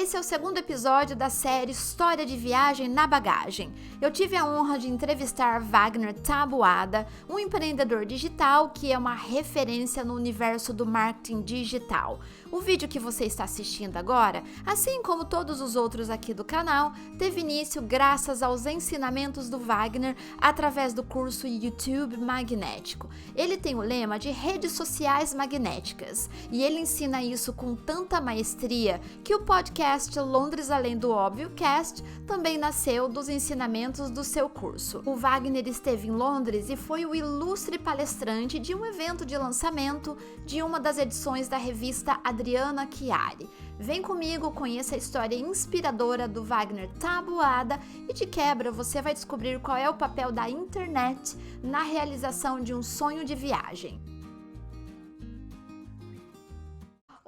Esse é o segundo episódio da série História de Viagem na Bagagem. Eu tive a honra de entrevistar Wagner Taboada, um empreendedor digital que é uma referência no universo do marketing digital. O vídeo que você está assistindo agora, assim como todos os outros aqui do canal, teve início graças aos ensinamentos do Wagner através do curso YouTube Magnético. Ele tem o lema de redes sociais magnéticas e ele ensina isso com tanta maestria que o podcast Londres Além do Óbvio Cast também nasceu dos ensinamentos do seu curso. O Wagner esteve em Londres e foi o ilustre palestrante de um evento de lançamento de uma das edições da revista Adriana Chiari. Vem comigo, conheça a história inspiradora do Wagner Taboada e de quebra você vai descobrir qual é o papel da internet na realização de um sonho de viagem.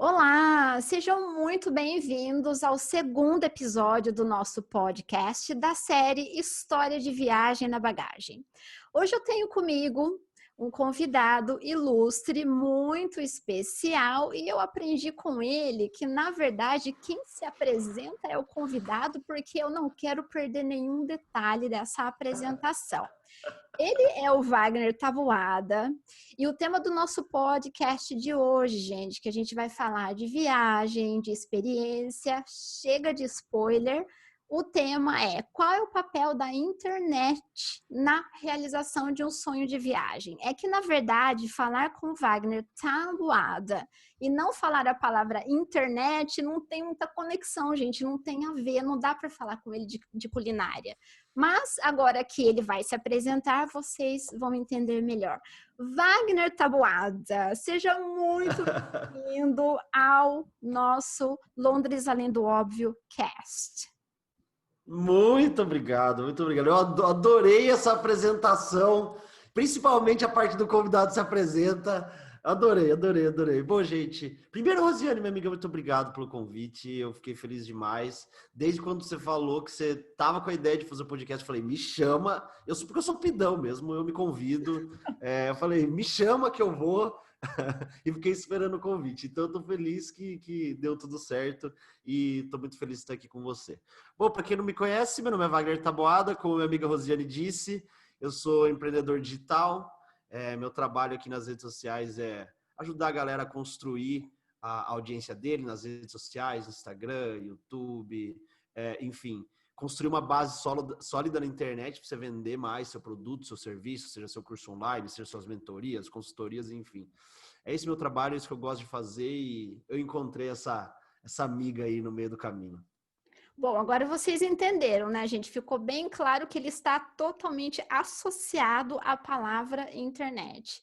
Olá, sejam muito bem-vindos ao segundo episódio do nosso podcast da série História de Viagem na Bagagem. Hoje eu tenho comigo um convidado ilustre, muito especial, e eu aprendi com ele que, na verdade, quem se apresenta é o convidado, porque eu não quero perder nenhum detalhe dessa apresentação. Ele é o Wagner Taboada e o tema do nosso podcast de hoje, gente, que a gente vai falar de viagem, de experiência, chega de spoiler. O tema é: qual é o papel da internet na realização de um sonho de viagem? É que, na verdade, falar com Wagner Taboada e não falar a palavra internet não tem muita conexão, gente, não tem a ver, não dá para falar com ele de culinária. Mas agora que ele vai se apresentar, vocês vão entender melhor. Wagner Taboada, seja muito bem-vindo ao nosso Londres Além do Óbvio Cast. Muito obrigado, muito obrigado. Eu adorei essa apresentação, principalmente a parte do convidado se apresenta. Adorei. Bom, gente, primeiro, Rosiane, minha amiga, muito obrigado pelo convite. Eu fiquei feliz demais. Desde quando você falou que você tava com a ideia de fazer o podcast, eu falei, me chama. Porque eu sou pidão mesmo, eu me convido. Eu falei, me chama que eu vou. E fiquei esperando o convite. Então, eu tô feliz que deu tudo certo e tô muito feliz de estar aqui com você. Bom, para quem não me conhece, meu nome é Wagner Taboada, como minha amiga Rosiane disse, eu sou empreendedor digital. Meu trabalho aqui nas redes sociais é ajudar a galera a construir a audiência dele nas redes sociais, Instagram, YouTube, enfim, construir uma base sólida na internet para você vender mais seu produto, seu serviço, seja seu curso online, seja suas mentorias, consultorias, enfim. É esse meu trabalho, é isso que eu gosto de fazer e eu encontrei essa amiga aí no meio do caminho. Bom, agora vocês entenderam, né, gente? Ficou bem claro que ele está totalmente associado à palavra internet.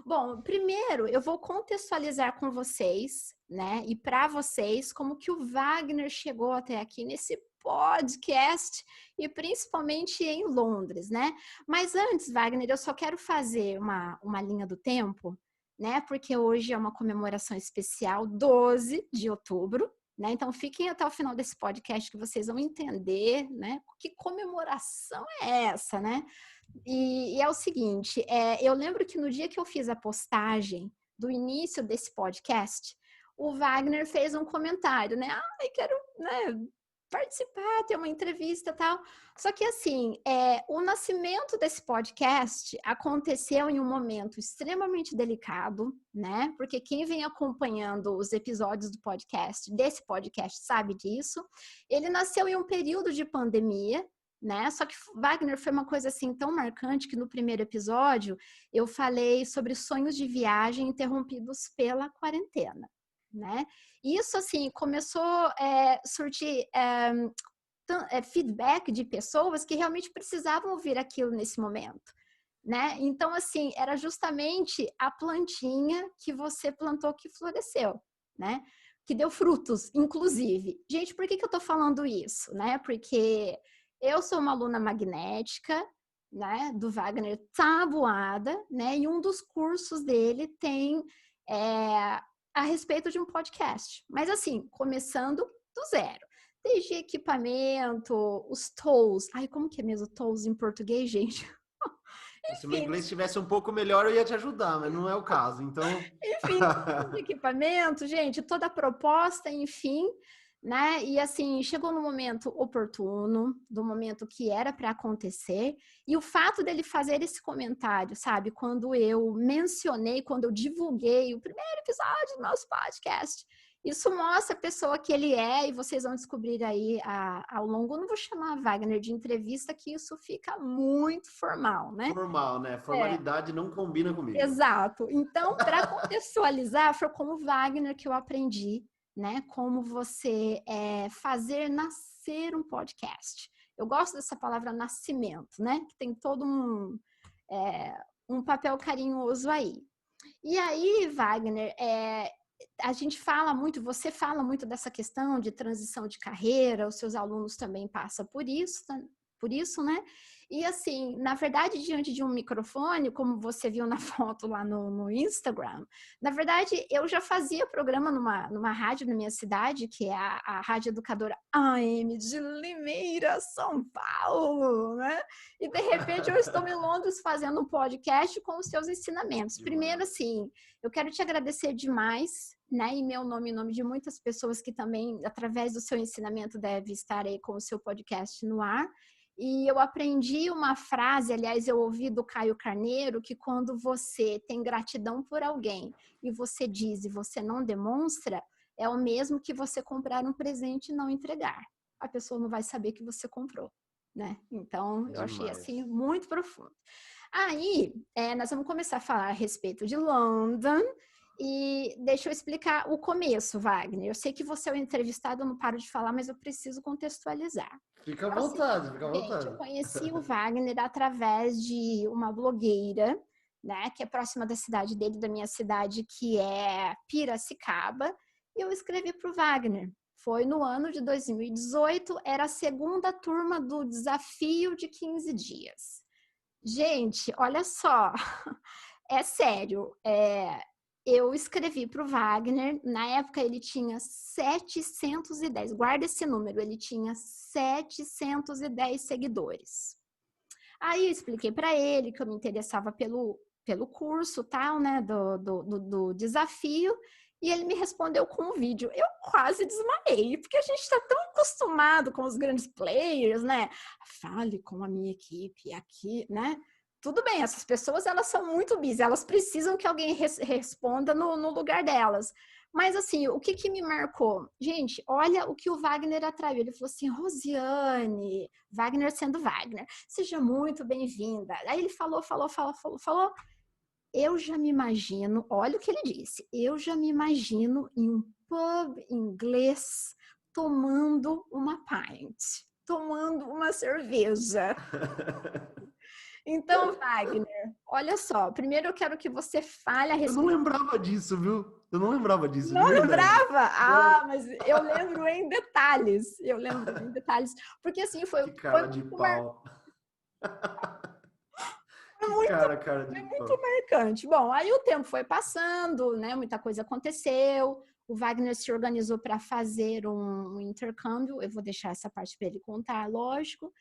Bom, primeiro eu vou contextualizar com vocês, né, e para vocês, como que o Wagner chegou até aqui nesse podcast e principalmente em Londres, né? Mas antes, Wagner, eu só quero fazer uma linha do tempo, né? Porque hoje é uma comemoração especial, 12 de outubro, né? Então, fiquem até o final desse podcast que vocês vão entender, né? Que comemoração é essa, né? E é o seguinte, eu lembro que no dia que eu fiz a postagem do início desse podcast, o Wagner fez um comentário, né? Quero, né, participar, ter uma entrevista e tal. Só que assim, o nascimento desse podcast aconteceu em um momento extremamente delicado, né? Porque quem vem acompanhando os episódios desse podcast sabe disso. Ele nasceu em um período de pandemia, né? Só que Wagner foi uma coisa assim tão marcante que no primeiro episódio eu falei sobre sonhos de viagem interrompidos pela quarentena, né? Isso, assim, começou a surtir feedback de pessoas que realmente precisavam ouvir aquilo nesse momento, né? Então, assim, era justamente a plantinha que você plantou que floresceu, né? Que deu frutos, inclusive. Gente, por que eu tô falando isso, né? Porque eu sou uma aluna magnética, né? Do Wagner Taboada, né? E um dos cursos dele tem a respeito de um podcast. Mas assim, começando do zero. Desde equipamento, os tools. Ai, como que é mesmo tools em português, gente? Se o meu inglês estivesse um pouco melhor, eu ia te ajudar, mas não é o caso, então... Enfim, de equipamento, gente, toda a proposta, enfim, né? E assim, chegou no momento oportuno, do momento que era para acontecer, e o fato dele fazer esse comentário, sabe? Quando eu mencionei, quando eu divulguei o primeiro episódio do nosso podcast, isso mostra a pessoa que ele é, e vocês vão descobrir aí ao longo. Eu não vou chamar Wagner de entrevista, que isso fica muito formal, né? Formal, né? É, Formalidade não combina comigo. exato. Então, para contextualizar, foi com o Wagner que eu aprendi, né? Como você fazer nascer um podcast. Eu gosto dessa palavra nascimento, né? Que tem todo um papel carinhoso aí. E aí, Wagner, a gente fala muito, você fala muito dessa questão de transição de carreira, os seus alunos também passam por isso, né? E assim, na verdade, diante de um microfone, como você viu na foto lá no Instagram, na verdade, eu já fazia programa numa rádio na minha cidade, que é a Rádio Educadora AM de Limeira, São Paulo, né? E de repente eu estou em Londres fazendo um podcast com os seus ensinamentos. Primeiro, assim, eu quero te agradecer demais, né? Em meu nome, em nome de muitas pessoas que também, através do seu ensinamento, deve estar aí com o seu podcast no ar. E eu aprendi uma frase, aliás, eu ouvi do Caio Carneiro, que quando você tem gratidão por alguém e você diz e você não demonstra, é o mesmo que você comprar um presente e não entregar. A pessoa não vai saber que você comprou, né? Então, eu achei assim Demais. muito profundo. Aí, nós vamos começar a falar a respeito de London. E deixa eu explicar o começo, Wagner. Eu sei que você é o entrevistado, eu não paro de falar, mas eu preciso contextualizar. Fica à É o vontade, seguinte, fica à gente, eu vontade. conheci o Wagner através de uma blogueira, né, que é próxima da cidade dele, da minha cidade, que é Piracicaba, e eu escrevi para o Wagner. Foi no ano de 2018, era a segunda turma do desafio de 15 dias. Gente, olha só, é sério, eu escrevi para o Wagner, na época ele tinha 710, guarda esse número, ele tinha 710 seguidores. Aí eu expliquei para ele que eu me interessava pelo curso tal, né, do desafio, e ele me respondeu com um vídeo. Eu quase desmaiei, porque a gente está tão acostumado com os grandes players, né? Fale com a minha equipe aqui, né? Tudo bem, essas pessoas elas são muito busy, elas precisam que alguém responda no lugar delas. Mas assim, o que me marcou? Gente, olha o que o Wagner atraiu. Ele falou assim, Rosiane, Wagner sendo Wagner, seja muito bem-vinda. Aí ele falou. Eu já me imagino, olha o que ele disse, eu já me imagino em um pub inglês tomando uma pint, tomando uma cerveja. Então, Wagner, olha só, primeiro eu quero que você fale a Eu não respeito. lembrava disso, viu? Eu não lembrava disso, de Não verdade. lembrava? Ah, mas eu lembro em detalhes. Eu lembro em detalhes. Porque assim, foi, Que foi cara de muito, pau. foi Que muito, cara de foi muito pau. marcante. Bom, aí o tempo foi passando, né? Muita coisa aconteceu. O Wagner se organizou para fazer um intercâmbio. Eu vou deixar essa parte para ele contar, lógico.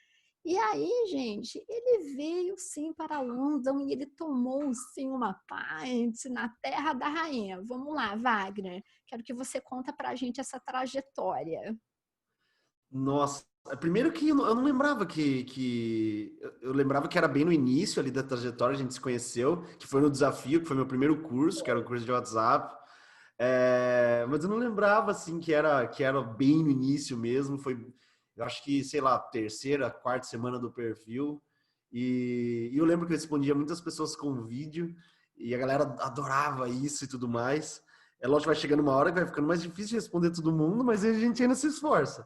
E aí, gente, ele veio sim para London e ele tomou sim uma pint na Terra da Rainha. Vamos lá, Wagner. Quero que você conta para a gente essa trajetória. Nossa, primeiro que eu não lembrava que... Eu lembrava que era bem no início ali da trajetória, a gente se conheceu, que foi no desafio, que foi meu primeiro curso, que era um curso de WhatsApp. Mas eu não lembrava, assim, que era bem no início mesmo. Foi, eu acho que, sei lá, terceira, quarta semana do perfil. E eu lembro que eu respondia muitas pessoas com vídeo e a galera adorava isso e tudo mais. É lógico que vai chegando uma hora que vai ficando mais difícil de responder todo mundo, mas a gente ainda se esforça.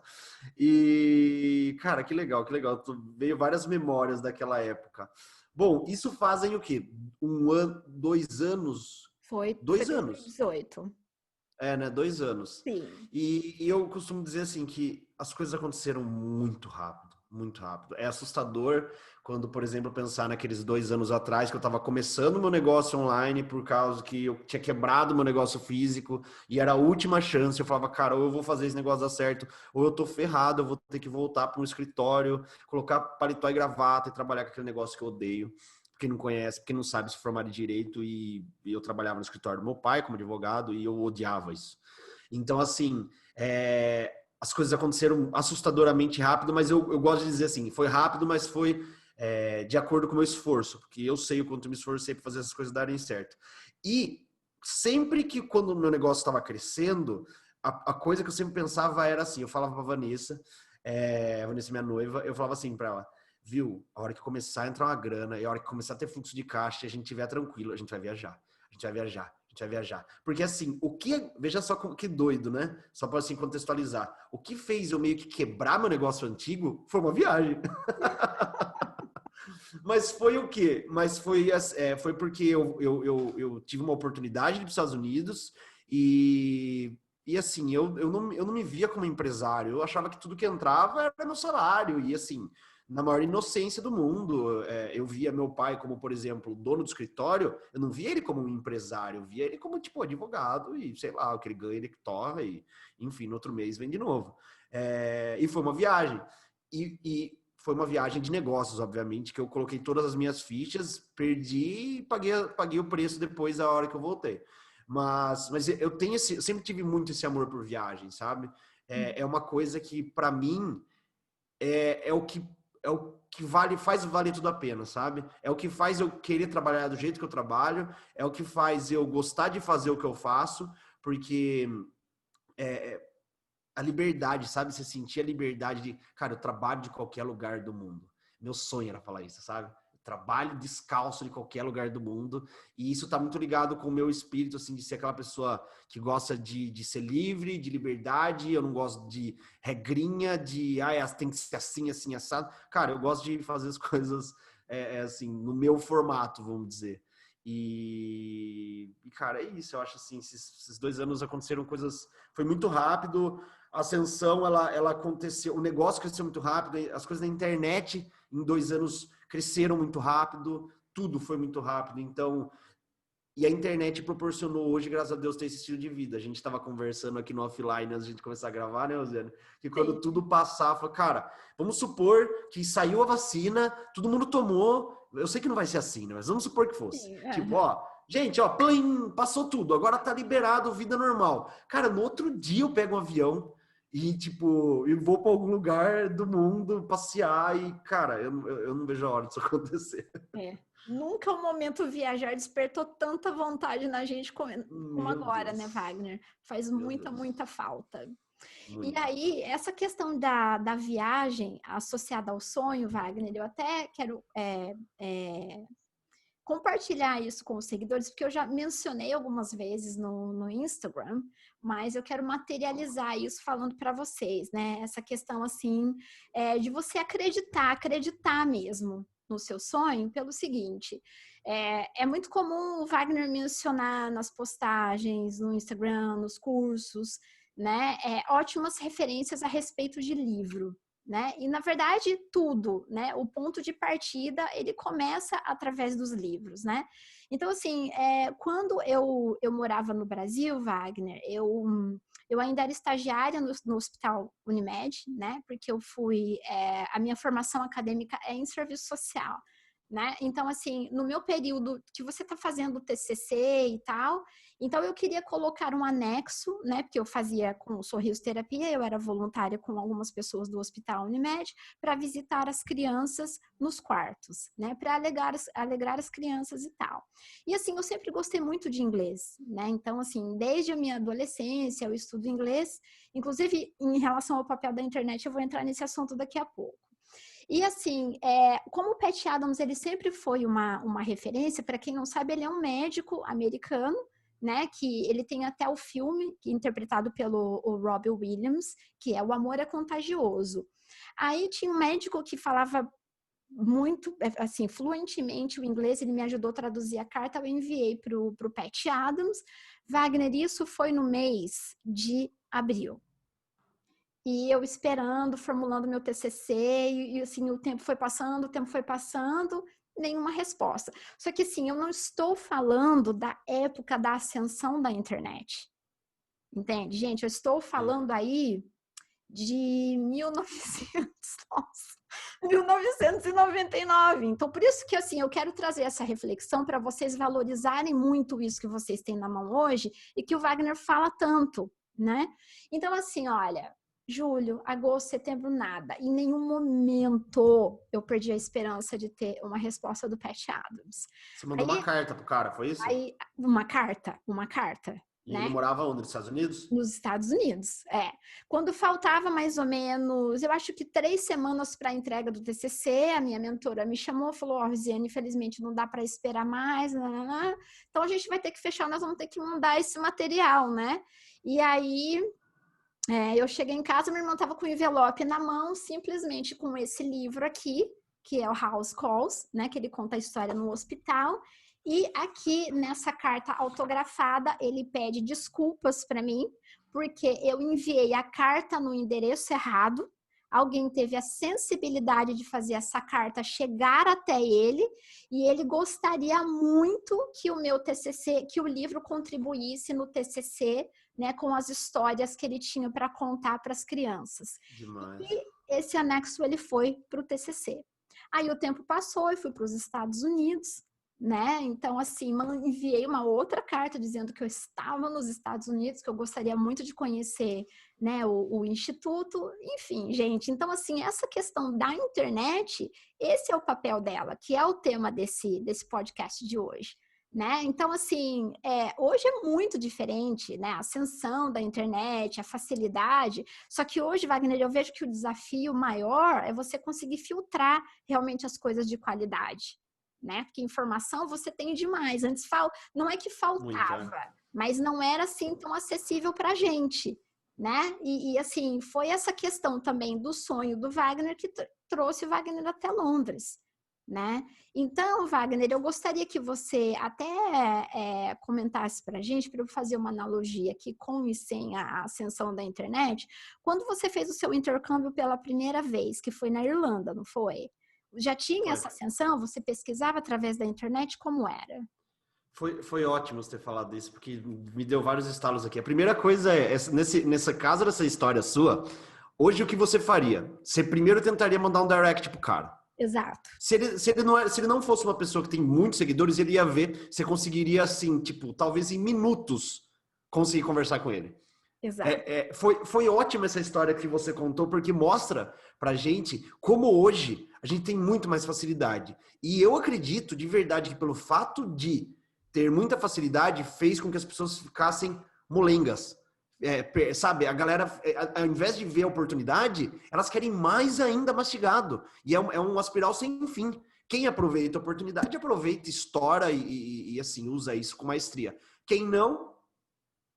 E, cara, que legal, que legal. Veio várias memórias daquela época. Bom, isso fazem o quê? 1 ano, 2 anos? Foi 2 anos. 2018. Né? 2 anos. Sim. E eu costumo dizer assim que as coisas aconteceram muito rápido, muito rápido. É assustador quando, por exemplo, pensar naqueles 2 anos atrás que eu estava começando meu negócio online por causa que eu tinha quebrado meu negócio físico e era a última chance. Eu falava, cara, ou eu vou fazer esse negócio dar certo, ou eu tô ferrado, eu vou ter que voltar para um escritório, colocar paletó e gravata e trabalhar com aquele negócio que eu odeio. Porque não conhece, porque não sabe se formar de direito e eu trabalhava no escritório do meu pai como advogado e eu odiava isso. Então, assim, as coisas aconteceram assustadoramente rápido, mas eu gosto de dizer assim, foi rápido, mas foi de acordo com o meu esforço, porque eu sei o quanto eu me esforcei para fazer essas coisas darem certo. E sempre que quando o meu negócio estava crescendo, a coisa que eu sempre pensava era assim, eu falava para a Vanessa, minha noiva, eu falava assim para ela, viu, a hora que começar a entrar uma grana e a hora que começar a ter fluxo de caixa e a gente estiver tranquilo, a gente vai viajar, a gente vai viajar, a gente vai viajar. Porque assim, veja só que doido, né? Só para assim contextualizar. O que fez eu meio que quebrar meu negócio antigo foi uma viagem. Mas foi o quê? Mas foi porque eu tive uma oportunidade de ir para os Estados Unidos e assim, eu não me via como empresário. Eu achava que tudo que entrava era meu salário. E assim, na maior inocência do mundo, eu via meu pai como, por exemplo, dono do escritório. Eu não via ele como um empresário. Eu via ele como, tipo, advogado e sei lá, o que ele ganha, ele que torra. E, enfim, no outro mês vem de novo. E foi uma viagem. E foi uma viagem de negócios, obviamente, que eu coloquei todas as minhas fichas, perdi e paguei o preço depois da hora que eu voltei. Mas eu sempre tive muito esse amor por viagem, sabe? É uma coisa que, para mim, é o que faz valer tudo a pena, sabe? É o que faz eu querer trabalhar do jeito que eu trabalho, é o que faz eu gostar de fazer o que eu faço, porque a liberdade, sabe? Você sentir a liberdade de, cara, eu trabalho de qualquer lugar do mundo. Meu sonho era falar isso, sabe? Eu trabalho descalço de qualquer lugar do mundo. E isso tá muito ligado com o meu espírito, assim, de ser aquela pessoa que gosta de ser livre, de liberdade. Eu não gosto de regrinha, tem que ser assim, assim, assado. Cara, eu gosto de fazer as coisas, assim, no meu formato, vamos dizer. Cara, é isso. Eu acho assim, esses 2 anos aconteceram coisas. Foi muito rápido. A ascensão, ela aconteceu. O negócio cresceu muito rápido. As coisas na internet, em 2 anos, cresceram muito rápido. Tudo foi muito rápido. Então, e a internet proporcionou hoje, graças a Deus, ter esse estilo de vida. A gente estava conversando aqui no offline antes de a gente começar a gravar, né, Rosiane? Que quando Sim. tudo passar, fala, cara, vamos supor que saiu a vacina, todo mundo tomou. Eu sei que não vai ser assim, né? Mas vamos supor que fosse. Sim. Tipo, ó, gente, ó, plim, passou tudo, agora tá liberado, vida normal. Cara, no outro dia eu pego um avião e, tipo, eu vou para algum lugar do mundo passear e, cara, eu não vejo a hora disso acontecer. Nunca o momento viajar despertou tanta vontade na gente como Meu agora, né, Deus. Wagner? Faz Meu muita, Deus. muita falta. E Muita. aí, essa questão da viagem associada ao sonho, Wagner, eu até quero compartilhar isso com os seguidores, porque eu já mencionei algumas vezes no Instagram, mas eu quero materializar isso falando para vocês, né? Essa questão, assim, de você acreditar mesmo no seu sonho, pelo seguinte, é muito comum o Wagner mencionar nas postagens, no Instagram, nos cursos, né? Ótimas referências a respeito de livro, né? E na verdade tudo, né? O ponto de partida ele começa através dos livros, né? Então assim, quando eu morava no Brasil, Wagner, eu ainda era estagiária no Hospital Unimed, né? Porque eu fui a minha formação acadêmica é em serviço social. Né? Então, assim, no meu período que você está fazendo o TCC e tal, então eu queria colocar um anexo, né? Porque eu fazia com Sorriso Terapia, eu era voluntária com algumas pessoas do Hospital Unimed para visitar as crianças nos quartos, né? Para alegrar as crianças e tal. E assim, eu sempre gostei muito de inglês, né? Então, assim, desde a minha adolescência eu estudo inglês, inclusive em relação ao papel da internet, eu vou entrar nesse assunto daqui a pouco. E assim, como o Pat Adams ele sempre foi uma referência, para quem não sabe, ele é um médico americano, né? Que ele tem até o filme interpretado pelo Robbie Williams, que é O Amor é Contagioso. Aí tinha um médico que falava muito, assim, fluentemente o inglês, ele me ajudou a traduzir a carta, eu enviei para o Pat Adams. Wagner, isso foi no mês de abril. E eu esperando, formulando meu TCC, e assim, o tempo foi passando, nenhuma resposta. Só que assim, eu não estou falando da época da ascensão da internet. Entende? Gente, eu estou falando aí de 1999. Então, por isso que assim, eu quero trazer essa reflexão para vocês valorizarem muito isso que vocês têm na mão hoje e que o Wagner fala tanto, né? Então, assim, olha, julho, agosto, setembro, nada. Em nenhum momento eu perdi a esperança de ter uma resposta do Pat Adams. Você mandou uma carta pro cara, foi isso? Aí uma carta, E ele né? morava onde? Nos Estados Unidos? Nos Estados Unidos, é. Quando faltava mais ou menos, eu acho que 3 semanas para a entrega do TCC, a minha mentora me chamou e falou, Rosiane, infelizmente não dá para esperar mais, então a gente vai ter que fechar, nós vamos ter que mandar esse material, né? E aí eu cheguei em casa, minha irmã estava com o envelope na mão, simplesmente com esse livro aqui, que é o House Calls, né? Que ele conta a história no hospital. E aqui, nessa carta autografada, ele pede desculpas para mim, porque eu enviei a carta no endereço errado. Alguém teve a sensibilidade de fazer essa carta chegar até ele, e ele gostaria muito que o meu TCC, que o livro contribuísse no TCC, né, com as histórias que ele tinha para contar para as crianças. Demais. E esse anexo ele foi para o TCC. Aí o tempo passou e fui para os Estados Unidos, né? Então, assim, enviei uma outra carta dizendo que eu estava nos Estados Unidos, que eu gostaria muito de conhecer, né, o Instituto. Enfim, gente, então, assim, essa questão da internet, esse é o papel dela, que é o tema desse podcast de hoje. Né? Então, assim, hoje é muito diferente, né? A ascensão da internet, a facilidade. Só que hoje, Wagner, eu vejo que o desafio maior é você conseguir filtrar realmente as coisas de qualidade, né? Porque informação você tem demais. Antes não é que faltava, mas não era assim tão acessível para a gente, né? E assim, foi essa questão também do sonho do Wagner que trouxe o Wagner até Londres. Né? Então, Wagner, eu gostaria que você até comentasse para a gente, para eu fazer uma analogia aqui com e sem a ascensão da internet. Quando você fez o seu intercâmbio pela primeira vez, que foi na Irlanda, não foi? Já tinha essa ascensão? Você pesquisava através da internet? Como era? Foi ótimo você ter falado isso, porque me deu vários estalos aqui. A primeira coisa nessa caso dessa história sua, hoje o que você faria? Você primeiro tentaria mandar um direct pro cara. Exato. Se ele não fosse uma pessoa que tem muitos seguidores, ele ia ver, você conseguiria, assim, tipo, talvez em minutos, conseguir conversar com ele. Exato. Foi ótima essa história que você contou, porque mostra pra gente como hoje a gente tem muito mais facilidade. E eu acredito de verdade que pelo fato de ter muita facilidade, fez com que as pessoas ficassem molengas. Sabe, a galera, ao invés de ver a oportunidade, elas querem mais ainda mastigado. E é uma espiral sem fim. Quem aproveita a oportunidade, aproveita, estoura e assim, usa isso com maestria. Quem não,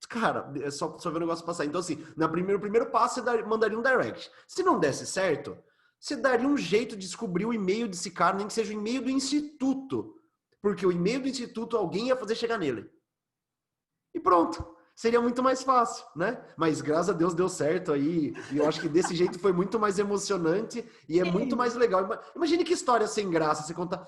cara, é só ver o negócio passar. Então, assim, no primeiro passo, você mandaria um direct. Se não desse certo, você daria um jeito de descobrir o e-mail desse cara, nem que seja o e-mail do instituto. Porque o e-mail do instituto, alguém ia fazer chegar nele. E pronto. Seria muito mais fácil, né? Mas graças a Deus deu certo aí. E eu acho que desse jeito foi muito mais emocionante e é muito mais legal. Imagine que história sem graça você contar.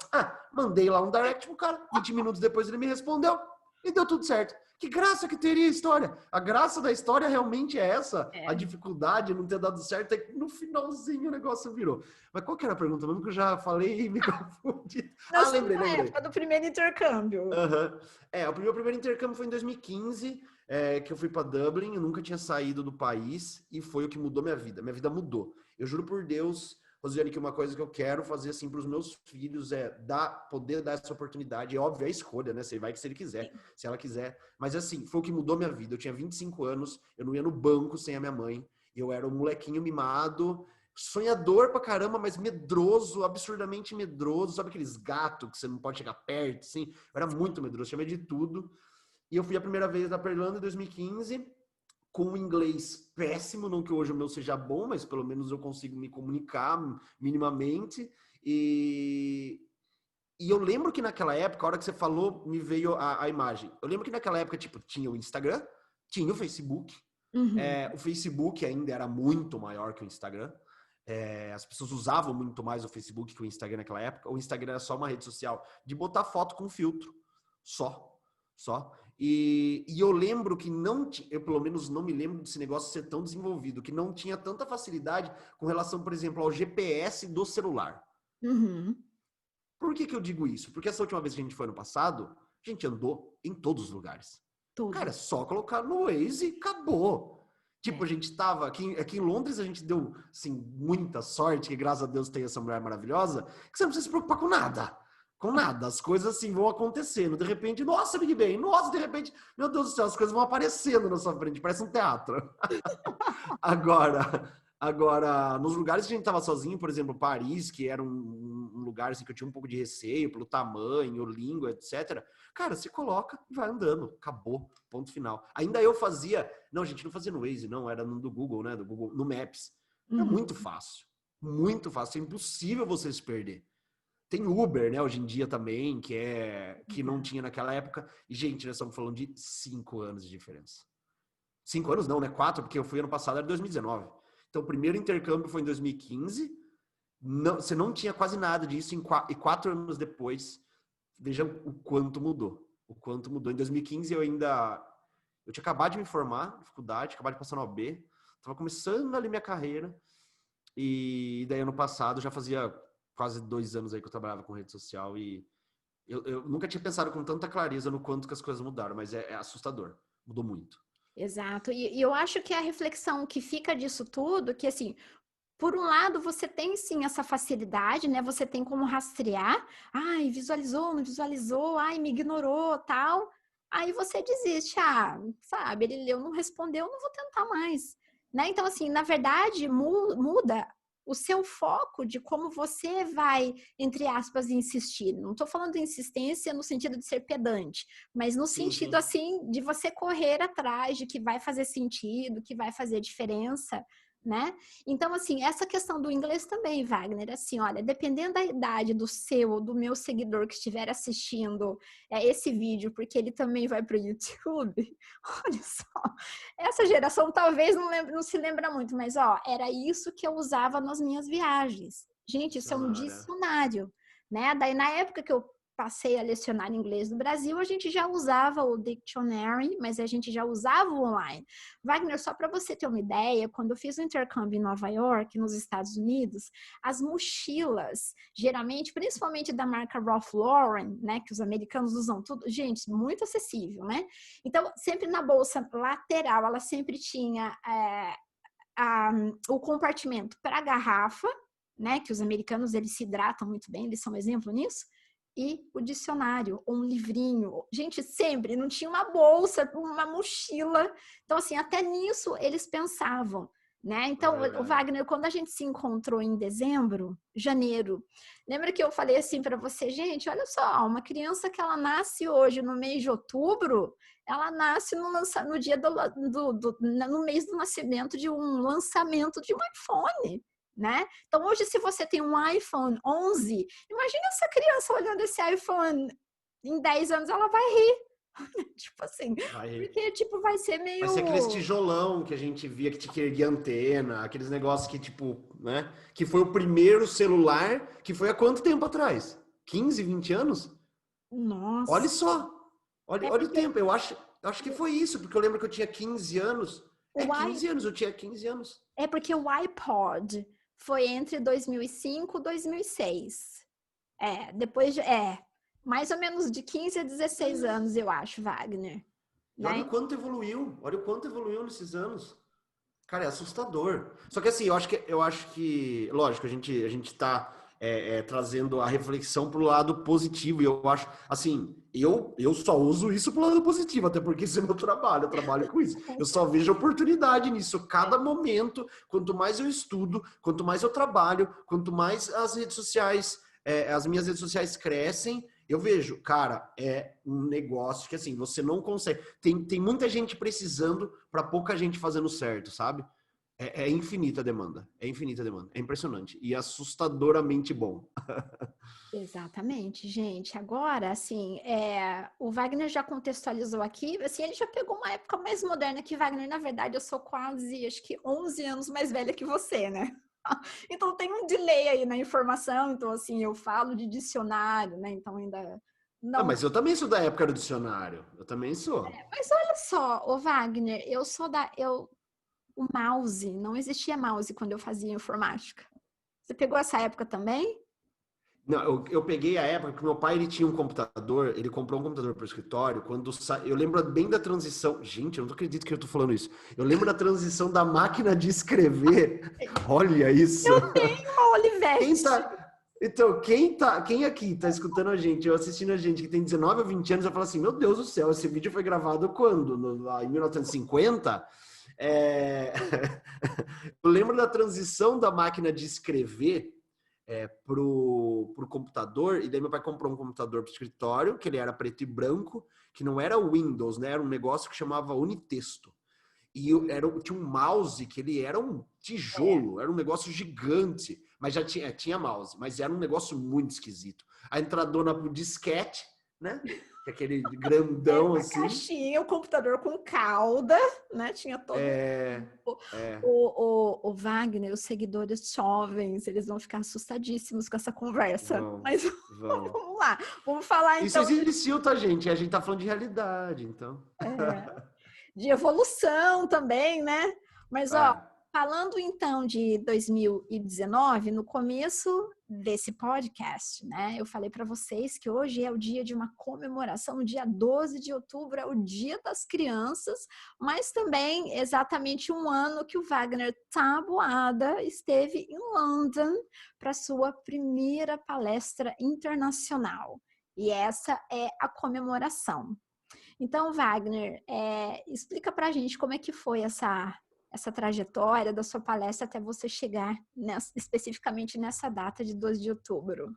Mandei lá um direct pro cara, 20 minutos depois ele me respondeu e deu tudo certo. Que graça que teria a história. A graça da história realmente é essa. A dificuldade não ter dado certo é que no finalzinho o negócio virou. Mas qual que era a pergunta mesmo que eu já falei e me confundi? Lembrei. Na época do primeiro intercâmbio. O meu primeiro intercâmbio foi em 2015. Que eu fui para Dublin, eu nunca tinha saído do país e foi o que mudou minha vida. Minha vida mudou. Eu juro por Deus, Rosiane, que uma coisa que eu quero fazer assim para os meus filhos é poder dar essa oportunidade. É óbvio, é a escolha, né? Você vai que se ele quiser, se ela quiser. Mas assim, foi o que mudou minha vida. Eu tinha 25 anos, eu não ia no banco sem a minha mãe. Eu era um molequinho mimado, sonhador pra caramba, mas medroso, absurdamente medroso. Sabe aqueles gatos que você não pode chegar perto, assim? Eu era muito medroso, tinha medo de tudo. E eu fui a primeira vez na Irlanda em 2015, com um inglês péssimo, não que hoje o meu seja bom, mas pelo menos eu consigo me comunicar minimamente. E eu lembro que naquela época, a hora que você falou, me veio a imagem. Eu lembro que naquela época, tipo, tinha o Instagram, tinha o Facebook. Uhum. O Facebook ainda era muito maior que o Instagram. As pessoas usavam muito mais o Facebook que o Instagram naquela época. O Instagram era só uma rede social de botar foto com filtro. Só. E eu lembro que eu pelo menos não me lembro desse negócio ser tão desenvolvido, que não tinha tanta facilidade com relação, por exemplo, ao GPS do celular. Uhum. Por que eu digo isso? Porque essa última vez que a gente foi no passado, a gente andou em todos os lugares. Cara, é só colocar no Waze e acabou. Tipo, a gente tava aqui em Londres, a gente deu, assim, muita sorte, que graças a Deus tem essa mulher maravilhosa, que você não precisa se preocupar com nada. Com nada. As coisas, assim, vão acontecendo. De repente, nossa, Big Ben, nossa, de repente, meu Deus do céu, as coisas vão aparecendo na sua frente, parece um teatro. Agora, nos lugares que a gente tava sozinho, por exemplo, Paris, que era um lugar assim, que eu tinha um pouco de receio pelo tamanho, língua, etc. Cara, você coloca e vai andando. Acabou. Ponto final. Ainda eu fazia... Não, a gente não fazia no Waze, não. Era no do Google, né? Do Google, no Maps. Era muito fácil. Muito fácil. É impossível você se perder. Tem Uber, né, hoje em dia também, que não tinha naquela época. E, gente, nós estamos falando de 5 anos de diferença. 5 anos não, né? 4, porque eu fui ano passado, era 2019. Então, o primeiro intercâmbio foi em 2015. Não, você não tinha quase nada disso. E 4 anos depois, veja o quanto mudou. O quanto mudou. Em 2015, eu tinha acabado de me formar, faculdade, acabado de passar no OB. Estava começando ali minha carreira. E daí, ano passado, já fazia quase 2 anos aí que eu trabalhava com rede social. E eu nunca tinha pensado com tanta clareza no quanto que as coisas mudaram. Mas é assustador. Mudou muito. Exato. E eu acho que a reflexão que fica disso tudo, que assim, por um lado, você tem sim essa facilidade, né? Você tem como rastrear. Ai, visualizou, não visualizou, ai, me ignorou, tal. Aí você desiste, sabe, ele leu, não respondeu, não vou tentar mais, né? Então, assim, na verdade, muda o seu foco de como você vai, entre aspas, insistir. Não estou falando de insistência no sentido de ser pedante, mas no Sim, sentido, sim. assim, de você correr atrás de que vai fazer sentido, que vai fazer diferença, né? Então, assim, essa questão do inglês também, Wagner, assim, olha, dependendo da idade do seu ou do meu seguidor que estiver assistindo esse vídeo, porque ele também vai para o YouTube, olha só, essa geração talvez não se lembra muito, mas, ó, era isso que eu usava nas minhas viagens. Gente, isso é um Cara. dicionário, né? Daí, na época que eu passei a lecionar inglês no Brasil, a gente já usava o dictionary, mas a gente já usava o online. Wagner, só para você ter uma ideia, quando eu fiz o intercâmbio em Nova York, nos Estados Unidos, as mochilas, geralmente, principalmente da marca Ralph Lauren, né, que os americanos usam tudo, gente, muito acessível, né? Então, sempre na bolsa lateral, ela sempre tinha o compartimento para a garrafa, né, que os americanos, eles se hidratam muito bem, eles são um exemplo nisso, e o dicionário, ou um livrinho. Gente, sempre, não tinha uma bolsa, uma mochila. Então, assim, até nisso eles pensavam, né? Então, o Wagner, quando a gente se encontrou em janeiro, lembra que eu falei assim para você, gente, olha só, uma criança que ela nasce hoje no mês de outubro, ela nasce no dia no mês do nascimento de um lançamento de um iPhone, né? Então, hoje, se você tem um iPhone 11, imagina essa criança olhando esse iPhone em 10 anos, ela vai rir. Tipo assim, porque, tipo, vai ser Vai ser aqueles meio... tijolão que a gente via que tinha que erguer antena, aqueles negócios que, tipo, né? Que foi o primeiro celular, que foi há quanto tempo atrás? 15, 20 anos? Olha Nossa. só. É Olha o porque tempo. Eu acho que foi isso, porque eu lembro que eu tinha 15 anos. o, 15 anos, eu tinha 15 anos. é porque o iPod foi entre 2005 e 2006. Depois de... mais ou menos de 15 a 16 anos, eu acho, Wagner. E olha o Né? quanto evoluiu. Olha o quanto evoluiu nesses anos. Cara, é assustador. Só que assim, eu acho que, lógico, a gente tá trazendo a reflexão pro lado positivo. E eu acho, assim, eu só uso isso pro lado positivo, até porque isso é meu trabalho, eu trabalho com isso. Eu só vejo oportunidade nisso. Cada momento, quanto mais eu estudo, quanto mais eu trabalho, quanto mais as minhas redes sociais crescem, eu vejo, cara, é um negócio que assim, você não consegue. Tem muita gente precisando para pouca gente fazendo certo, sabe? É infinita a demanda. É infinita a demanda. É impressionante. E assustadoramente bom. Exatamente, gente. Agora, assim, o Wagner já contextualizou aqui, assim, ele já pegou uma época mais moderna que Wagner. Na verdade, eu sou quase, acho que 11 anos mais velha que você, né? Então tem um delay aí na informação, então assim, eu falo de dicionário, né? Então ainda não. Mas eu também sou da época do dicionário. Eu também sou. Mas olha só, o Wagner, o mouse, não existia mouse quando eu fazia informática. Você pegou essa época também? Não, eu peguei a época que meu pai ele tinha um computador, ele comprou um computador para o escritório, eu lembro bem da transição. Gente, eu não acredito que eu tô falando isso. Eu lembro da transição da máquina de escrever. Olha isso. Eu tenho uma Quem Olivetti. tá, quem aqui tá escutando a gente, ou assistindo a gente que tem 19 ou 20 anos, vai falar assim: "Meu Deus do céu, esse vídeo foi gravado quando? Lá em 1950?" É... Eu lembro da transição da máquina de escrever pro computador, e daí meu pai comprou um computador pro escritório, que ele era preto e branco, que não era Windows, né? Era um negócio que chamava Unitexto. E tinha um mouse que ele era um tijolo, era um negócio gigante, mas já tinha mouse, mas era um negócio muito esquisito. A entradona pro disquete, né? Que é aquele Era grandão uma assim. caixinha, o computador com cauda, né? Tinha todo É, é, o Wagner, os seguidores jovens, eles vão ficar assustadíssimos com essa conversa. vão, Mas vão. vamos lá, vamos falar Isso então existiu, tá, gente? A gente tá falando de realidade, então. de evolução também, né? Mas, ó, É. falando então de 2019, no começo desse podcast, né? Eu falei para vocês que hoje é o dia de uma comemoração, no dia 12 de outubro é o Dia das Crianças, mas também exatamente um ano que o Wagner Taboada esteve em London para sua primeira palestra internacional. E essa é a comemoração. Então, Wagner, explica para a gente como é que foi essa trajetória da sua palestra até você chegar especificamente nessa data de 12 de outubro.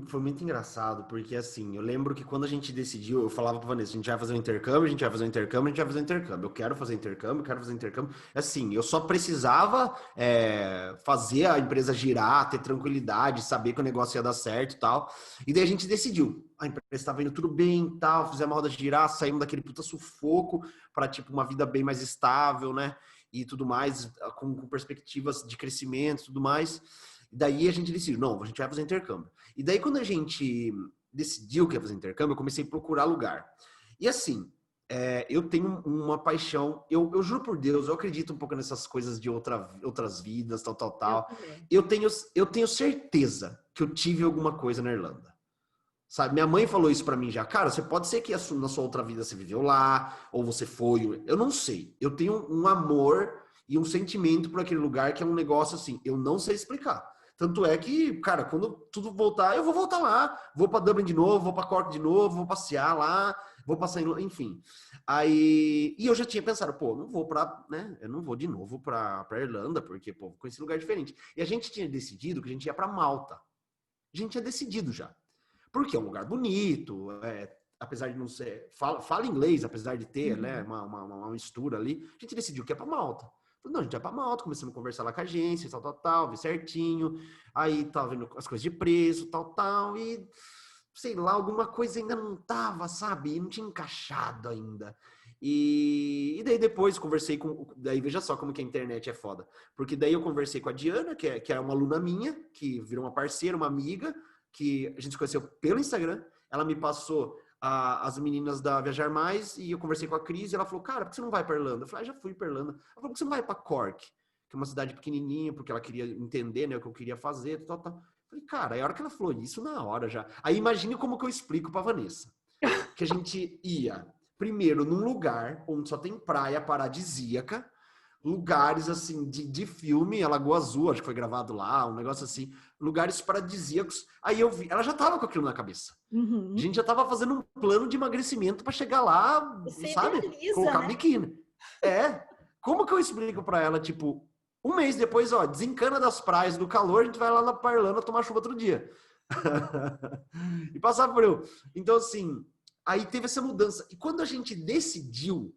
Foi muito engraçado, porque assim, eu lembro que quando a gente decidiu, eu falava pra Vanessa, a gente vai fazer um intercâmbio, a gente vai fazer um intercâmbio, a gente vai fazer um intercâmbio. Eu quero fazer intercâmbio, eu quero fazer intercâmbio. Assim, eu só precisava fazer a empresa girar, ter tranquilidade, saber que o negócio ia dar certo e tal. E daí a gente decidiu. A empresa estava indo tudo bem e tal, fizemos a roda girar, saímos daquele puta sufoco para tipo, uma vida bem mais estável, né? E tudo mais, com perspectivas de crescimento e tudo mais. Daí a gente decidiu, não, a gente vai fazer intercâmbio. E daí quando a gente decidiu que ia fazer intercâmbio, eu comecei a procurar lugar. E assim, eu tenho uma paixão, eu juro por Deus, eu acredito um pouco nessas coisas de outras vidas, tal, tal, Eu tal. também. Eu tenho certeza que eu tive alguma coisa na Irlanda. Sabe, minha mãe falou isso pra mim já. Cara, você pode ser que na sua outra vida você viveu lá, ou você foi. Eu não sei. Eu tenho um amor e um sentimento por aquele lugar que é um negócio assim, eu não sei explicar. Tanto é que, cara, quando tudo voltar, eu vou voltar lá. Vou para Dublin de novo, vou para Cork de novo, vou passear lá, vou passar enfim. Aí, e eu já tinha pensado, pô, não vou para, né? Eu não vou de novo para Irlanda, porque, pô, vou conhecer lugar diferente. E a gente tinha decidido que a gente ia para Malta. A gente tinha decidido já. Porque é um lugar bonito, apesar de não ser. Fala inglês, apesar de ter né, uma mistura ali. A gente decidiu que é para Malta. Não, a gente vai para Malta, começamos a conversar lá com a agência, tal, ver certinho. Aí tava vendo as coisas de preço, tal. E sei lá, alguma coisa ainda não tava, sabe? Não tinha encaixado ainda. E daí depois conversei com. Daí veja só como que a internet é foda. Porque daí eu conversei com a Diana, que é uma aluna minha, que virou uma parceira, uma amiga que a gente se conheceu pelo Instagram. Ela me passou as meninas da Viajar Mais e eu conversei com a Cris e ela falou, cara, por que você não vai para Irlanda? Eu falei, já fui para Irlanda. Ela falou, por que você não vai para Cork? Que é uma cidade pequenininha, porque ela queria entender né, o que eu queria fazer, tal. Eu falei, cara, aí a hora que ela falou isso, na hora já. Aí imagine como que eu explico para Vanessa. Que a gente ia, primeiro, num lugar onde só tem praia paradisíaca, lugares assim de filme, a Lagoa Azul, acho que foi gravado lá, um negócio assim, lugares paradisíacos. Aí eu vi, ela já tava com aquilo na cabeça. A Uhum. gente já tava fazendo um plano de emagrecimento para chegar lá, Você sabe? idealiza, Colocar né? biquíni. Como que eu explico para ela, tipo, um mês depois, ó, desencana das praias do calor, a gente vai lá na Irlanda tomar chuva outro dia. E passar frio. Então, assim, aí teve essa mudança. E quando a gente decidiu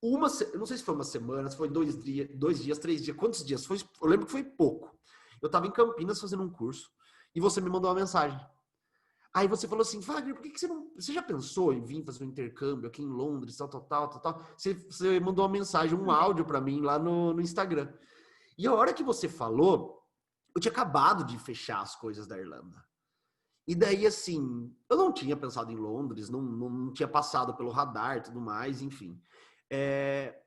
eu não sei se foi uma semana, se foi 2 dias, 3 dias, quantos dias? Eu lembro que foi pouco. Eu estava em Campinas fazendo um curso e você me mandou uma mensagem. Aí você falou assim, Wagner, por que você não... Você já pensou em vir fazer um intercâmbio aqui em Londres, tal? Você mandou uma mensagem, um áudio para mim lá no Instagram. E a hora que você falou, eu tinha acabado de fechar as coisas da Irlanda. E daí, assim, eu não tinha pensado em Londres, não tinha passado pelo radar e tudo mais, enfim.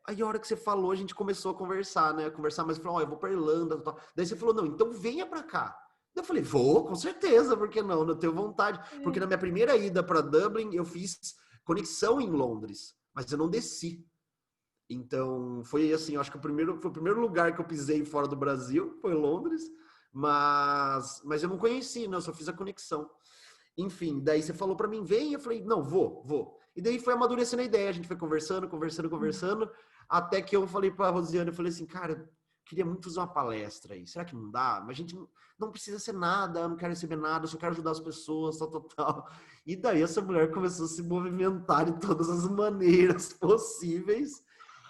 Aí a hora que você falou, a gente começou a conversar, né? Conversar, mas falou, eu vou pra Irlanda, tal. Daí você falou, não, então venha pra cá. Eu falei, vou, com certeza, por que não? Eu tenho vontade. Porque na minha primeira ida para Dublin, eu fiz conexão em Londres, mas eu não desci. Então, foi assim, eu acho que foi o primeiro lugar que eu pisei fora do Brasil, foi Londres, mas eu não conheci, não, eu só fiz a conexão. Enfim, daí você falou para mim, vem, eu falei, não, vou. E daí foi amadurecendo a ideia, a gente foi conversando, até que eu falei para a Rosiane, eu falei assim, cara, queria muito fazer uma palestra aí, será que não dá? Mas a gente não precisa ser nada, eu não quero receber nada, eu só quero ajudar as pessoas, tal. E daí essa mulher começou a se movimentar de todas as maneiras possíveis.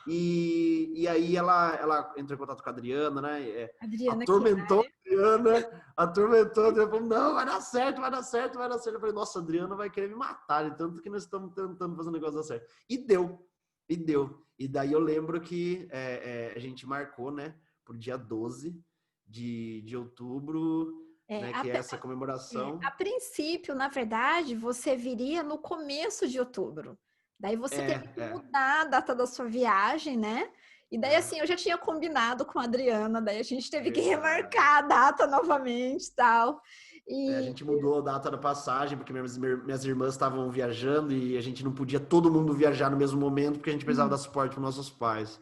E aí ela entrou em contato com a Adriana, né? Adriana Atormentou a Adriana, falou, não, vai dar certo. Eu falei, nossa, a Adriana vai querer me matar, de tanto que nós estamos tentando fazer o negócio dar certo. E deu. E daí eu lembro que a gente marcou, né, pro dia 12 de outubro, né, que é essa comemoração. A princípio, na verdade, você viria no começo de outubro. Daí você teve que mudar a data da sua viagem, né? E daí, assim, eu já tinha combinado com a Adriana, daí a gente teve que remarcar a data novamente e tal. A gente mudou a data da passagem, porque minhas irmãs estavam viajando e a gente não podia todo mundo viajar no mesmo momento, porque a gente precisava dar suporte para nossos pais.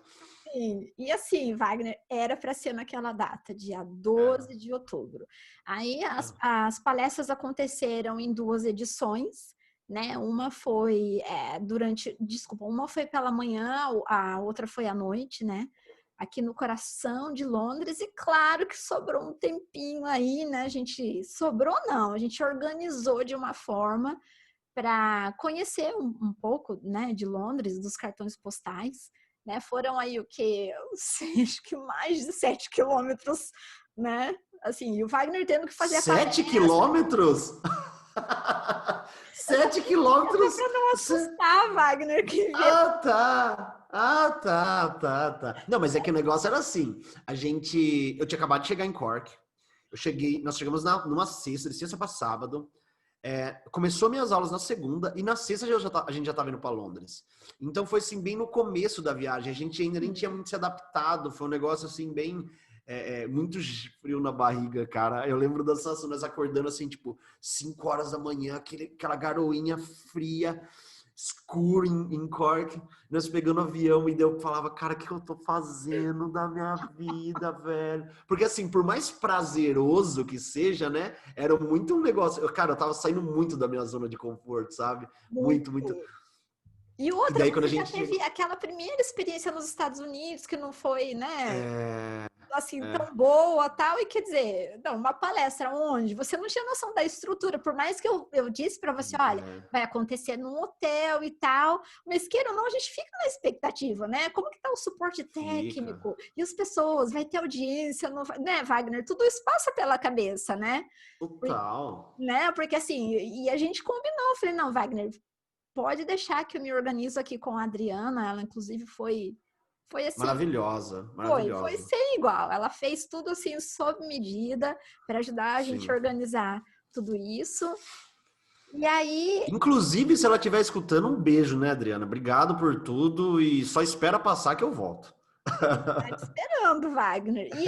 Sim, e assim, Wagner, era para ser naquela data, dia 12 de outubro. Aí as palestras aconteceram em 2 edições, né? Uma foi uma foi pela manhã, a outra foi à noite, né? Aqui no coração de Londres, e claro que sobrou um tempinho aí, né? A gente organizou de uma forma para conhecer um pouco, né, de Londres, dos cartões postais, né? Foram aí o que? Acho que mais de 7 quilômetros, né? Assim, e o Wagner tendo que fazer 7 quilômetros? 7 quilômetros? Para não assustar, Wagner. Tá. Não, mas é que o negócio era assim. Eu tinha acabado de chegar em Cork. Nós chegamos numa sexta, de sexta para sábado. Começou minhas aulas na segunda e na sexta a gente já estava indo para Londres. Então foi assim, bem no começo da viagem. A gente ainda nem tinha muito se adaptado. Foi um negócio assim, bem... muito frio na barriga, cara. Eu lembro da sensação, nós acordando assim, tipo, 5 horas da manhã, aquela garoinha fria, escuro em Cork, nós pegando avião e eu falava, cara, o que eu tô fazendo da minha vida, velho? Porque assim, por mais prazeroso que seja, né, era muito um negócio, cara, eu tava saindo muito da minha zona de conforto, sabe? Muito. E outra, daí, você já teve aquela primeira experiência nos Estados Unidos que não foi, né, assim, tão boa, tal, e quer dizer, não, uma palestra onde você não tinha noção da estrutura, por mais que eu disse para você, olha, vai acontecer num hotel e tal, mas queira ou não, a gente fica na expectativa, né, como que tá o suporte técnico, e as pessoas, vai ter audiência, não vai, né, Wagner, tudo isso passa pela cabeça, né? Total. Né, porque assim, e a gente combinou, eu falei, não, Wagner, pode deixar que eu me organizo aqui com a Adriana, ela inclusive foi assim, maravilhosa. Foi sem igual. Ela fez tudo assim sob medida para ajudar a gente a organizar tudo isso. E aí, inclusive, se ela estiver escutando, um beijo, né, Adriana? Obrigado por tudo e só espera passar que eu volto. Tá te esperando, Wagner. E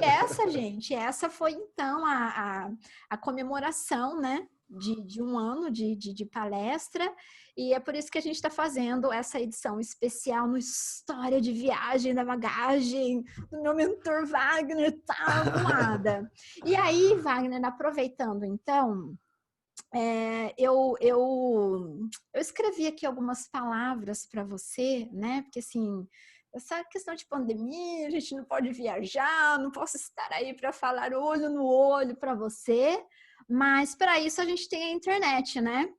essa foi então a comemoração, né? De um ano de palestra, e é por isso que a gente está fazendo essa edição especial no História de Viagem da Bagagem, do meu mentor Wagner, tá arrumada. E aí, Wagner, aproveitando então, eu escrevi aqui algumas palavras para você, né? Porque assim, essa questão de pandemia, a gente não pode viajar, não posso estar aí para falar olho no olho para você, mas para isso a gente tem a internet, né?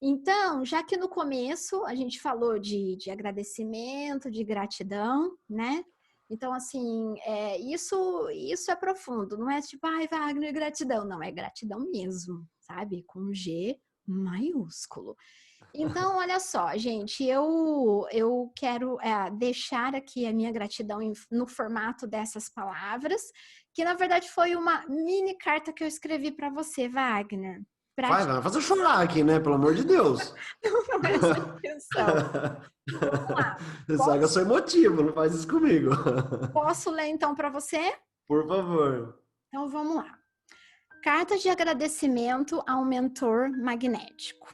Então, já que no começo a gente falou de agradecimento, de gratidão, né? Então, assim, isso é profundo, não é tipo, ai, Wagner, gratidão. Não, é gratidão mesmo, sabe? Com G maiúsculo. Então, olha só, gente, eu quero deixar aqui a minha gratidão no formato dessas palavras, que na verdade foi uma mini carta que eu escrevi para você, Wagner. Vai fazer eu chorar aqui, né? Pelo amor de Deus. Não é essa a intenção. Vamos lá. Sabe que eu sou emotivo, não faz isso comigo. Posso ler então para você? Por favor. Então vamos lá. Carta de agradecimento a um mentor magnético.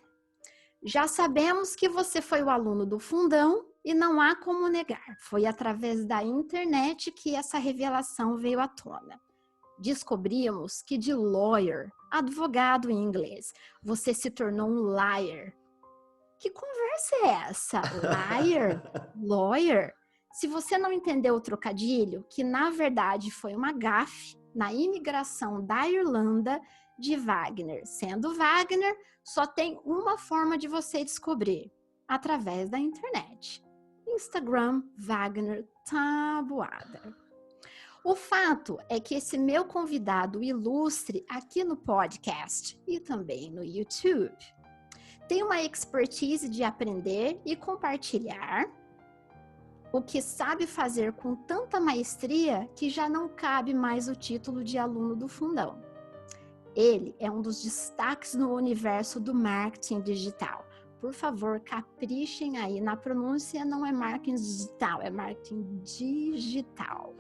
Já sabemos que você foi o aluno do Fundão e não há como negar. Foi através da internet que essa revelação veio à tona. Descobrimos que de lawyer, advogado em inglês, você se tornou um liar. Que conversa é essa? Liar? Lawyer? Se você não entendeu o trocadilho, que na verdade foi uma gafe na imigração da Irlanda de Wagner. Sendo Wagner, só tem uma forma de você descobrir, através da internet. Instagram Wagner Tabuada. O fato é que esse meu convidado ilustre aqui no podcast e também no YouTube tem uma expertise de aprender e compartilhar o que sabe fazer com tanta maestria que já não cabe mais o título de aluno do Fundão. Ele é um dos destaques no universo do marketing digital. Por favor, caprichem aí na pronúncia, não é marketing digital, é marketing digital.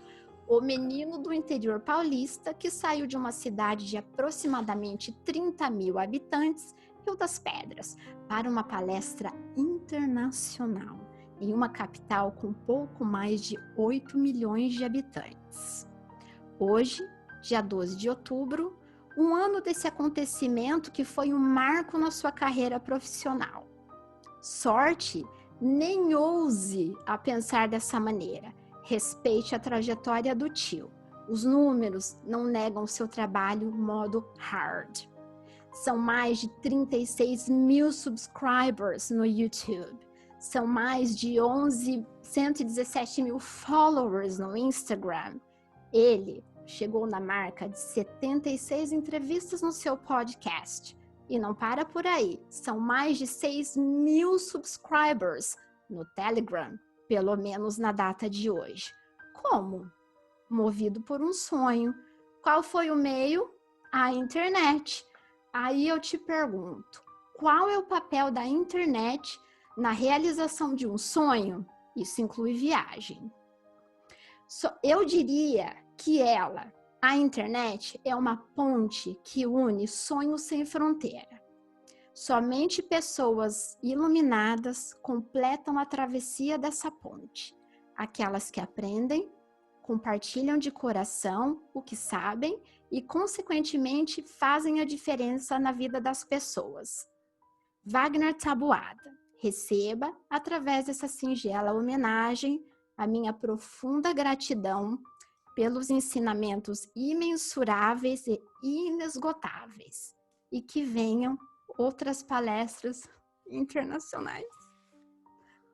O menino do interior paulista que saiu de uma cidade de aproximadamente 30 mil habitantes, Rio das Pedras, para uma palestra internacional em uma capital com pouco mais de 8 milhões de habitantes. Hoje, dia 12 de outubro, um ano desse acontecimento que foi um marco na sua carreira profissional. Sorte, nem ouse a pensar dessa maneira. Respeite a trajetória do tio. Os números não negam seu trabalho modo hard. São mais de 36 mil subscribers no YouTube. São mais de 117 mil followers no Instagram. Ele chegou na marca de 76 entrevistas no seu podcast. E não para por aí. São mais de 6 mil subscribers no Telegram, pelo menos na data de hoje. Como? Movido por um sonho. Qual foi o meio? A internet. Aí eu te pergunto, qual é o papel da internet na realização de um sonho? Isso inclui viagem. Eu diria que a internet, é uma ponte que une sonhos sem fronteira. Somente pessoas iluminadas completam a travessia dessa ponte. Aquelas que aprendem, compartilham de coração o que sabem e, consequentemente, fazem a diferença na vida das pessoas. Wagner Tabuada, receba, através dessa singela homenagem, a minha profunda gratidão pelos ensinamentos imensuráveis e inesgotáveis. E que venham outras palestras internacionais.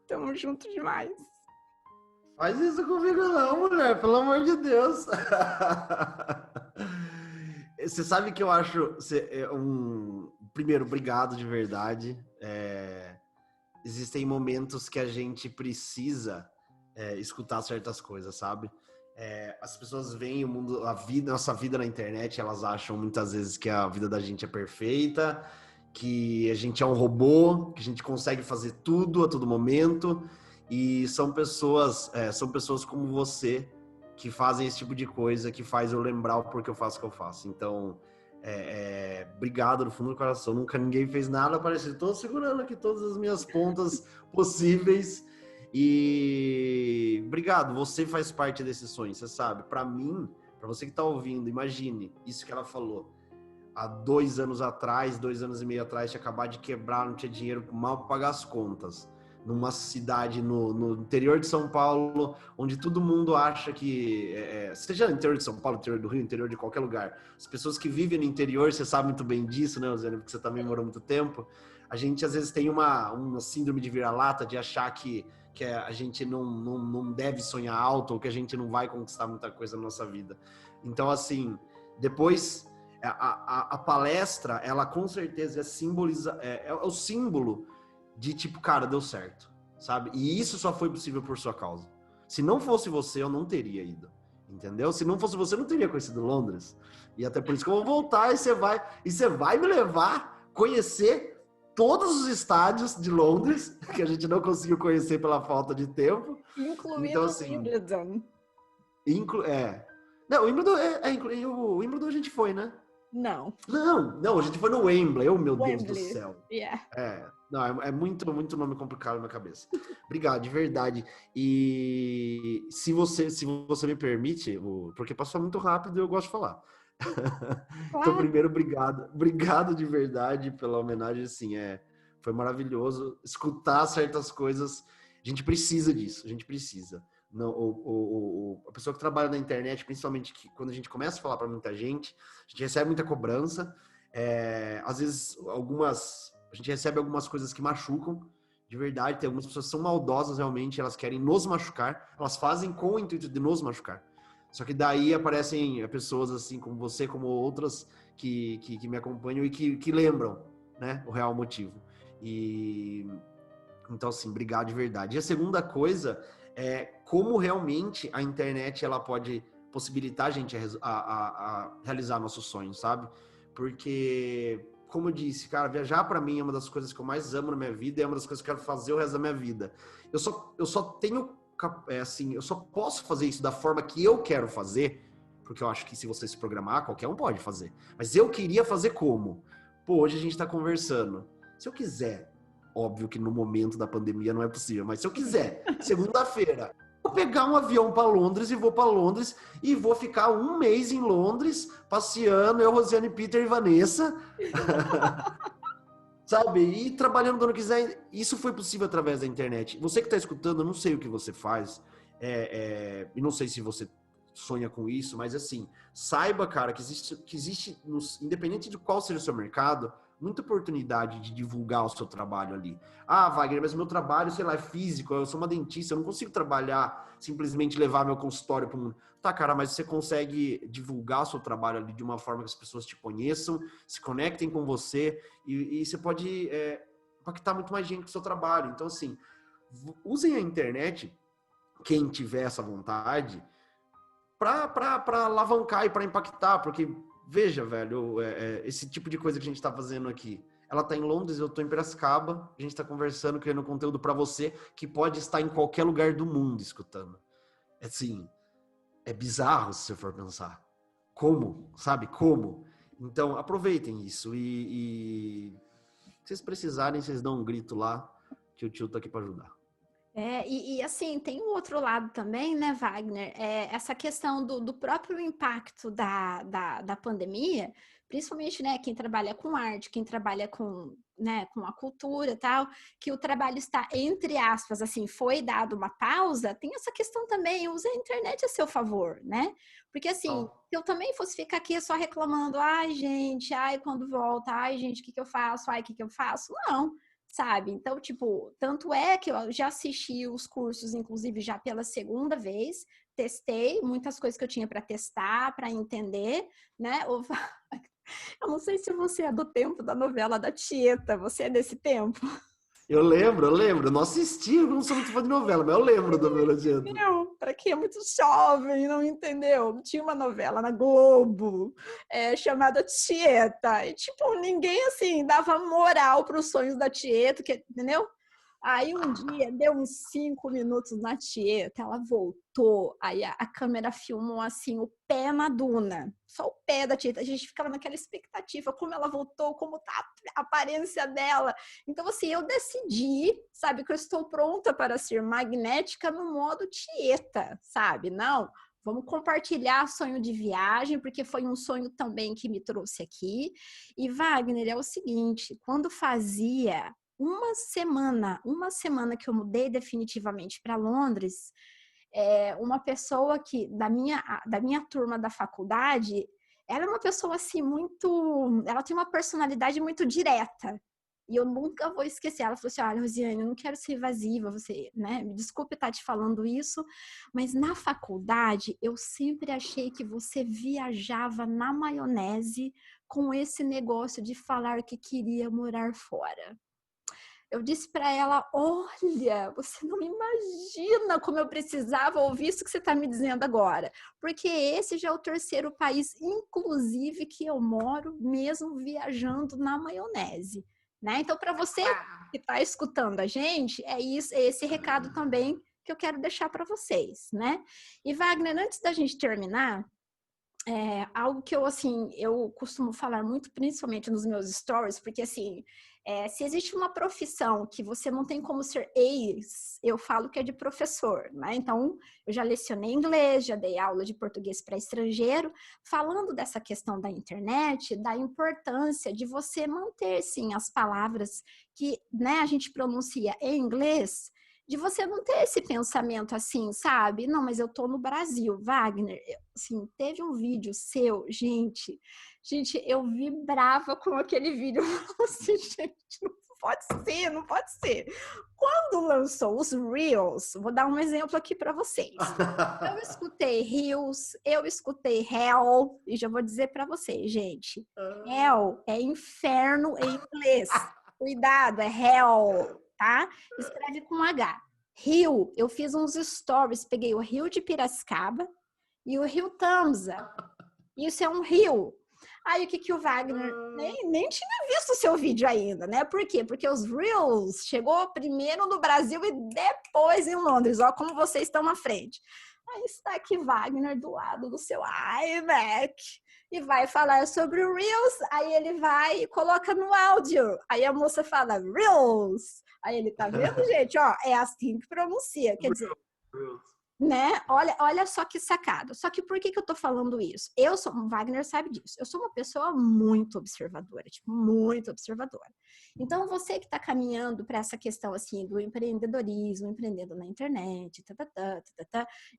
Tamo junto demais. Faz isso comigo não, mulher, pelo amor de Deus. Você sabe que eu acho primeiro, obrigado de verdade. Existem momentos que a gente precisa escutar certas coisas, sabe? As pessoas veem o mundo, nossa vida na internet, elas acham muitas vezes que a vida da gente é perfeita, que a gente é um robô, que a gente consegue fazer tudo a todo momento. E são pessoas como você que fazem esse tipo de coisa, que faz eu lembrar o porquê eu faço o que eu faço. Então, obrigado do fundo do coração. Nunca ninguém fez nada parecido. Estou segurando aqui todas as minhas pontas possíveis. E obrigado, você faz parte desse sonho, você sabe. Para mim, para você que está ouvindo, imagine isso que ela falou. Há 2 anos atrás, 2 anos e meio atrás, tinha acabado de quebrar, não tinha dinheiro mal para pagar as contas. Numa cidade no interior de São Paulo, onde todo mundo acha que... seja no interior de São Paulo, interior do Rio, interior de qualquer lugar. As pessoas que vivem no interior, você sabe muito bem disso, né, Rosane? Porque você também morou muito tempo. A gente, às vezes, tem uma síndrome de vira-lata, de achar que a gente não deve sonhar alto, ou que a gente não vai conquistar muita coisa na nossa vida. Então, assim, depois... A palestra, ela com certeza é o símbolo de tipo, cara, deu certo, sabe? E isso só foi possível por sua causa. Se não fosse você, eu não teria ido, entendeu? Se não fosse você, eu não teria conhecido Londres. E até por isso que eu vou voltar e você vai me levar a conhecer todos os estádios de Londres, que a gente não conseguiu conhecer pela falta de tempo. Incluindo então, assim, o Wimbledon. Não, o Wimbledon a gente foi, né? Não, a gente foi no Wembley. Oh, meu Deus do Wembley. céu. Yeah. Não, é muito, muito nome complicado na minha cabeça. Obrigado, de verdade. E se você me permite, porque passou muito rápido e eu gosto de falar. Então, Claro. primeiro, obrigado de verdade pela homenagem, assim, foi maravilhoso escutar certas coisas. A gente precisa disso, a gente precisa. Não, a pessoa que trabalha na internet, principalmente quando a gente começa a falar para muita gente, a gente recebe muita cobrança. Às vezes, a gente recebe algumas coisas que machucam, de verdade. Tem algumas pessoas que são maldosas realmente, elas querem nos machucar, elas fazem com o intuito de nos machucar. Só que daí aparecem pessoas assim como você, como outras que me acompanham e que lembram, né, o real motivo. E então, assim, obrigado de verdade. E a segunda coisa é como realmente a internet ela pode possibilitar a gente a realizar nossos sonhos, sabe? Porque, como eu disse, cara, viajar para mim é uma das coisas que eu mais amo na minha vida e é uma das coisas que eu quero fazer o resto da minha vida. Eu só tenho, assim, eu só posso fazer isso da forma que eu quero fazer, porque eu acho que se você se programar, qualquer um pode fazer. Mas eu queria fazer como? Pô, hoje a gente tá conversando. Se eu quiser, óbvio que no momento da pandemia não é possível, mas se eu quiser, segunda-feira, vou pegar um avião para Londres e vou para Londres e vou ficar um mês em Londres passeando, eu, Rosiane, Peter e Vanessa, sabe? E trabalhando quando quiser. Isso foi possível através da internet. Você que está escutando, eu não sei o que você faz, e não sei se você sonha com isso, mas assim, saiba, cara, que existe independente de qual seja o seu mercado, muita oportunidade de divulgar o seu trabalho ali. Ah, Wagner, mas meu trabalho, sei lá, é físico, eu sou uma dentista, eu não consigo trabalhar, simplesmente levar meu consultório para o mundo. Tá, cara, mas você consegue divulgar o seu trabalho ali de uma forma que as pessoas te conheçam, se conectem com você e você pode impactar muito mais gente com o seu trabalho. Então, assim, usem a internet, quem tiver essa vontade, para alavancar e para impactar, porque veja, velho, esse tipo de coisa que a gente está fazendo aqui, ela está em Londres, eu estou em Piracicaba, a gente está conversando, criando conteúdo para você que pode estar em qualquer lugar do mundo escutando. Assim, é bizarro se você for pensar. Como? Sabe? Como? Então, aproveitem isso e se vocês precisarem, vocês dão um grito lá, que o tio tá aqui para ajudar. Assim, tem um outro lado também, né, Wagner? Essa questão do próprio impacto da pandemia, principalmente, né, quem trabalha com arte, quem trabalha com, né, com a cultura e tal, que o trabalho está, entre aspas, assim, foi dado uma pausa, tem essa questão também, use a internet a seu favor, né? Porque, assim, se eu também fosse ficar aqui só reclamando, ai, gente, ai, quando volta, ai, gente, o que eu faço? Ai, o que eu faço? Não. Sabe? Então, tipo, tanto é que eu já assisti os cursos, inclusive, já pela segunda vez, testei muitas coisas que eu tinha para testar, para entender, né? Eu não sei se você é do tempo da novela da Tieta, você é desse tempo? Eu lembro, eu não assisti, eu não sou muito fã de novela, mas eu lembro da novela Dieta. Não, para quem é muito jovem, não entendeu? Tinha uma novela na Globo chamada Tieta, e tipo, ninguém assim dava moral para os sonhos da Tieta, entendeu? Aí um dia, deu uns 5 minutos na Tieta, ela voltou, aí a câmera filmou assim o pé na duna, só o pé da Tieta, a gente ficava naquela expectativa, como ela voltou, como tá a aparência dela. Então assim, eu decidi, sabe, que eu estou pronta para ser magnética no modo Tieta, sabe? Não, vamos compartilhar sonho de viagem, porque foi um sonho também que me trouxe aqui. E Wagner, é o seguinte, quando fazia uma semana que eu mudei definitivamente para Londres, uma pessoa que da minha turma da faculdade, ela é uma pessoa assim muito, ela tem uma personalidade muito direta. E eu nunca vou esquecer. Ela falou assim: olha, Rosiane, eu não quero ser evasiva, você, né? Me desculpe estar te falando isso, mas na faculdade eu sempre achei que você viajava na maionese com esse negócio de falar que queria morar fora. Eu disse para ela: olha, você não imagina como eu precisava ouvir isso que você está me dizendo agora, porque esse já é o terceiro país, inclusive, que eu moro, mesmo viajando na maionese, né? Então, para você que está escutando a gente, é esse recado também que eu quero deixar para vocês, né? E Wagner, antes da gente terminar, algo que eu, assim, eu costumo falar muito, principalmente nos meus stories, porque, assim, se existe uma profissão que você não tem como ser ex, eu falo que é de professor, né? Então, eu já lecionei inglês, já dei aula de português para estrangeiro, falando dessa questão da internet, da importância de você manter, sim, as palavras que, né, a gente pronuncia em inglês, de você não ter esse pensamento assim, sabe? Não, mas eu tô no Brasil, Wagner. Assim, teve um vídeo seu, gente, eu vibrava com aquele vídeo. Assim, gente, não pode ser, não pode ser. Quando lançou os Reels, vou dar um exemplo aqui para vocês. Eu escutei Reels, eu escutei Hell, e já vou dizer para vocês, gente, Hell é inferno em inglês. Cuidado, é Hell, tá? Escreve com H. Rio, eu fiz uns stories, peguei o Rio de Piracicaba e o Rio Tamsa. Isso é um rio. Aí o que o Wagner nem tinha visto o seu vídeo ainda, né? Por quê? Porque os Reels chegou primeiro no Brasil e depois em Londres. Ó, como vocês estão na frente. Aí está aqui Wagner do lado do seu iMac e vai falar sobre o Reels. Aí ele vai e coloca no áudio. Aí a moça fala Reels. Aí ele tá vendo, gente? Ó, é assim que pronuncia. Quer dizer, né? Olha só que sacada. Só que por que eu tô falando isso? O Wagner sabe disso. Eu sou uma pessoa muito observadora, tipo, muito observadora. Então, você que está caminhando para essa questão, assim, do empreendedorismo, empreendendo na internet,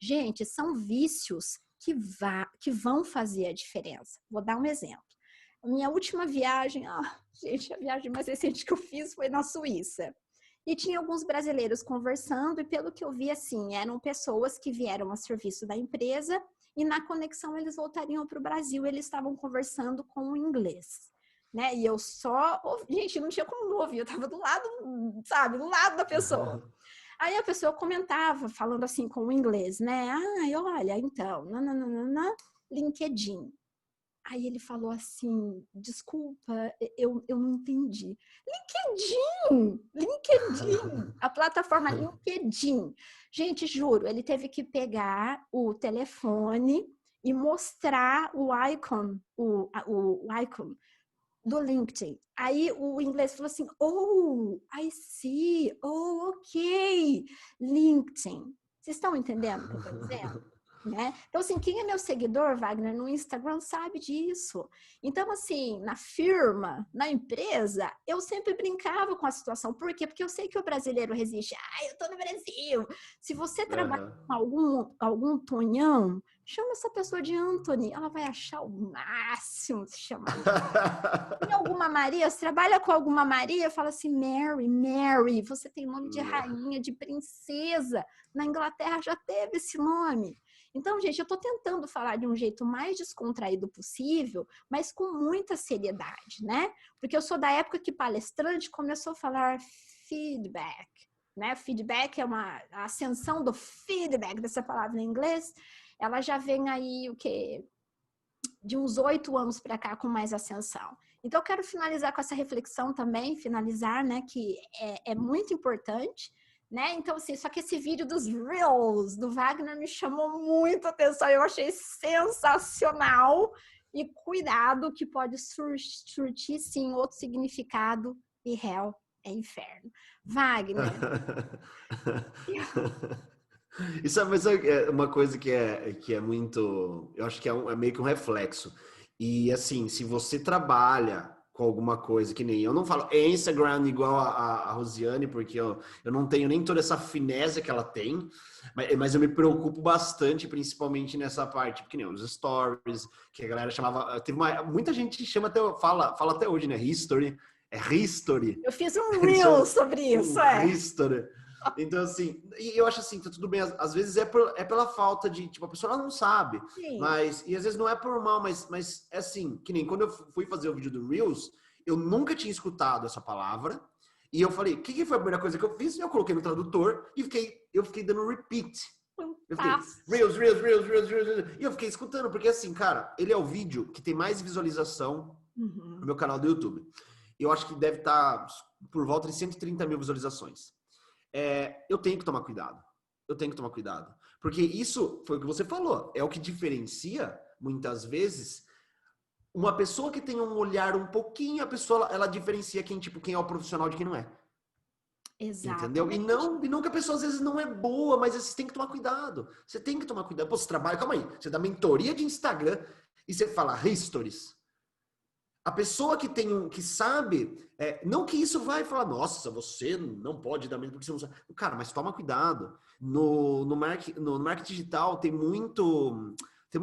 gente, são vícios que vão fazer a diferença. Vou dar um exemplo. A minha última viagem, gente, a viagem mais recente que eu fiz foi na Suíça. E tinha alguns brasileiros conversando, e pelo que eu vi, assim, eram pessoas que vieram a serviço da empresa e na conexão eles voltariam para o Brasil, eles estavam conversando com o inglês, né? E eu só, gente, não tinha como não ouvir, eu estava do lado, sabe, do lado da pessoa. Aí a pessoa comentava, falando assim com o inglês, né? Olha, então, LinkedIn. Aí ele falou assim, desculpa, eu não entendi. LinkedIn, a plataforma LinkedIn. Gente, juro, ele teve que pegar o telefone e mostrar o icon do LinkedIn. Aí o inglês falou assim, I see, ok, LinkedIn. Vocês estão entendendo o que eu estou dizendo? Né? Então, assim, quem é meu seguidor, Wagner, no Instagram sabe disso. Então, assim, na firma, na empresa, eu sempre brincava com a situação. Por quê? Porque eu sei que o brasileiro resiste. Eu tô no Brasil. Se você trabalha com algum tonhão, chama essa pessoa de Anthony. Ela vai achar o máximo se chamar. Tem alguma Maria? Você trabalha com alguma Maria? Fala assim, Mary, você tem nome de rainha, de princesa. Na Inglaterra já teve esse nome. Então, gente, eu estou tentando falar de um jeito mais descontraído possível, mas com muita seriedade, né? Porque eu sou da época que palestrante começou a falar feedback, né? Feedback é a ascensão do feedback, dessa palavra em inglês, ela já vem aí, de uns 8 anos para cá com mais ascensão. Então, eu quero finalizar com essa reflexão também, né, que é muito importante, né? Então, assim, só que esse vídeo dos Reels do Wagner me chamou muito a atenção, eu achei sensacional. E cuidado que pode surtir, sim, outro significado, e hell é inferno. Wagner. Isso é uma coisa que é muito... Eu acho que é meio que um reflexo. E, assim, se você trabalha com alguma coisa, que nem eu não falo Instagram igual a Rosiane, porque eu não tenho nem toda essa finesse que ela tem, mas eu me preocupo bastante, principalmente nessa parte, porque nem os stories, que a galera chamava... Muita gente fala até hoje, né? History. É history. Eu fiz um reel sobre isso, History. Então, assim, e eu acho assim, tá tudo bem. Às vezes é pela falta de, tipo, a pessoa ela não sabe. Sim. E às vezes não é por mal, mas é assim, que nem quando eu fui fazer o vídeo do Reels, eu nunca tinha escutado essa palavra. E eu falei, o que foi a primeira coisa que eu fiz? Eu coloquei no tradutor e eu fiquei dando repeat. Eu fiquei, Reels. E eu fiquei escutando, porque assim, cara, ele é o vídeo que tem mais visualização no meu canal do YouTube. Eu acho que deve estar por volta de 130 mil visualizações. Eu tenho que tomar cuidado. Porque isso foi o que você falou. É o que diferencia muitas vezes, uma pessoa que tem um olhar um pouquinho, a pessoa, ela diferencia quem é o profissional de quem não é. Entendeu? E não que a pessoa às vezes não é boa, mas você tem que tomar cuidado. Você tem que tomar cuidado. Pô, você trabalha, calma aí, você dá mentoria de Instagram e você fala stories. A pessoa que sabe, não que isso vai falar, nossa, você não pode dar mentoria porque você não sabe. Cara, mas toma cuidado. No marketing digital tem muita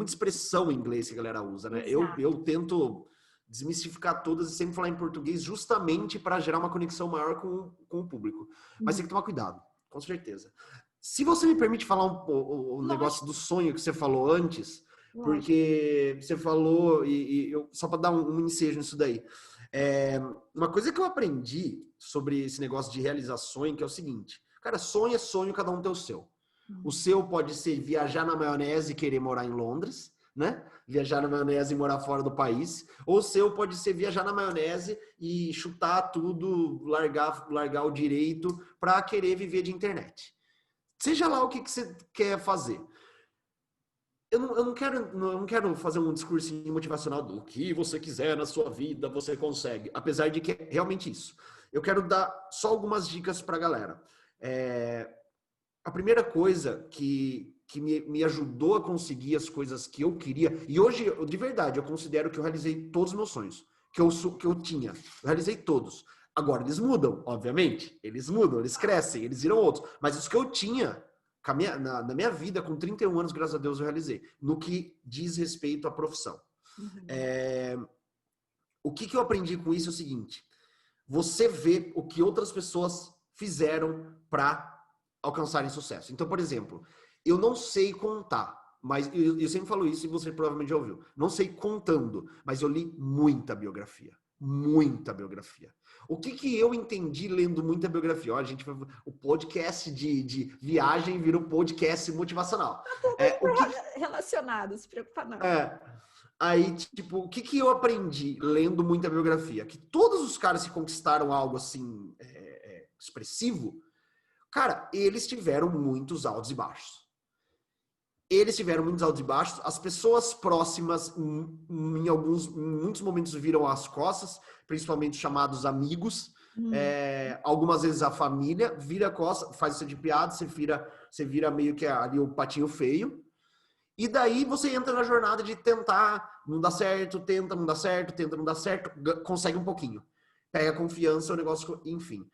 expressão em inglês que a galera usa, né? Eu tento desmistificar todas e sempre falar em português justamente para gerar uma conexão maior com o público. Mas tem que tomar cuidado, com certeza. Se você me permite falar o negócio do sonho que você falou antes, porque você falou, só para dar um ensejo nisso daí. Uma coisa que eu aprendi sobre esse negócio de realizar sonho, que é o seguinte, cara, sonho é sonho, cada um tem o seu. O seu pode ser viajar na maionese e querer morar em Londres, né? Viajar na maionese e morar fora do país. Ou o seu pode ser viajar na maionese e chutar tudo, largar o direito para querer viver de internet. Seja lá o que você quer fazer. Eu não quero fazer um discurso motivacional do que você quiser na sua vida, você consegue. Apesar de que é realmente isso. Eu quero dar só algumas dicas para a galera. A primeira coisa que me ajudou a conseguir as coisas que eu queria, e hoje, de verdade, eu considero que eu realizei todos os meus sonhos, que eu tinha. Eu realizei todos. Agora, eles mudam, obviamente. Eles mudam, eles crescem, eles viram outros. Mas os que eu tinha, na minha vida, com 31 anos, graças a Deus, eu realizei. No que diz respeito à profissão. O que eu aprendi com isso é o seguinte. Você vê o que outras pessoas fizeram para alcançarem sucesso. Então, por exemplo, eu não sei contar, mas eu sempre falo isso e você provavelmente já ouviu. Não sei contando, mas eu li muita biografia. Muita biografia. O que eu entendi lendo muita biografia? Ó, o podcast de viagem vira um podcast motivacional. Relacionado, se preocupa não. Aí, tipo, o que eu aprendi lendo muita biografia? Que todos os caras que conquistaram algo assim expressivo, cara, eles tiveram muitos altos e baixos. As pessoas próximas, em muitos momentos, viram as costas, principalmente chamados amigos. Algumas vezes a família vira a costa, faz isso de piada, você vira meio que ali o patinho feio. E daí você entra na jornada de tentar, não dá certo, tenta, não dá certo, consegue um pouquinho. Pega confiança, o negócio, enfim.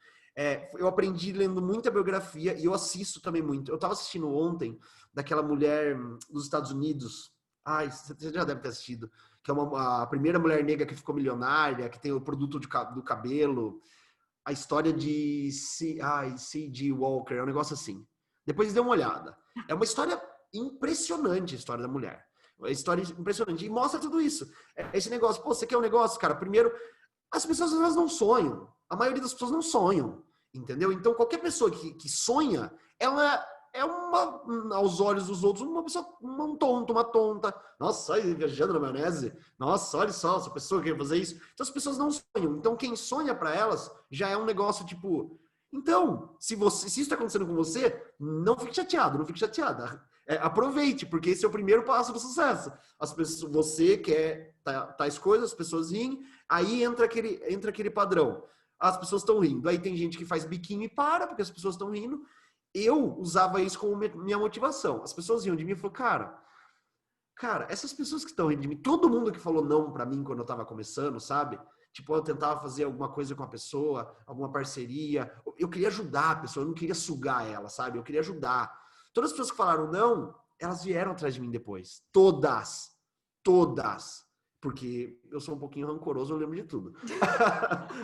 Eu aprendi lendo muita biografia e eu assisto também muito. Eu estava assistindo ontem daquela mulher dos Estados Unidos. Ai, você já deve ter assistido. Que é a primeira mulher negra que ficou milionária, que tem o produto do cabelo. A história de C.G. Walker, é um negócio assim. Depois dê uma olhada. É uma história impressionante, a história da mulher. Uma história impressionante. E mostra tudo isso. Esse negócio, pô, você quer um negócio, cara? Primeiro, as pessoas elas não sonham. A maioria das pessoas não sonham, entendeu? Então, qualquer pessoa que sonha, ela é aos olhos dos outros, uma pessoa, uma tonta. Nossa, olha, viajando na maionese. Nossa, olha só, essa pessoa quer fazer isso. Então, as pessoas não sonham. Então, quem sonha para elas já é um negócio tipo... Então, se isso está acontecendo com você, não fique chateado, não fique chateada. Aproveite, porque esse é o primeiro passo do sucesso. Você quer tais coisas, as pessoas riem, aí entra aquele padrão. As pessoas estão rindo. Aí tem gente que faz biquinho e para, porque as pessoas estão rindo. Eu usava isso como minha motivação. As pessoas riam de mim e falaram, cara, essas pessoas que estão rindo de mim, todo mundo que falou não pra mim quando eu tava começando, sabe? Tipo, eu tentava fazer alguma coisa com a pessoa, alguma parceria. Eu queria ajudar a pessoa, eu não queria sugar ela, sabe? Eu queria ajudar. Todas as pessoas que falaram não, elas vieram atrás de mim depois. Todas. Porque eu sou um pouquinho rancoroso, eu lembro de tudo.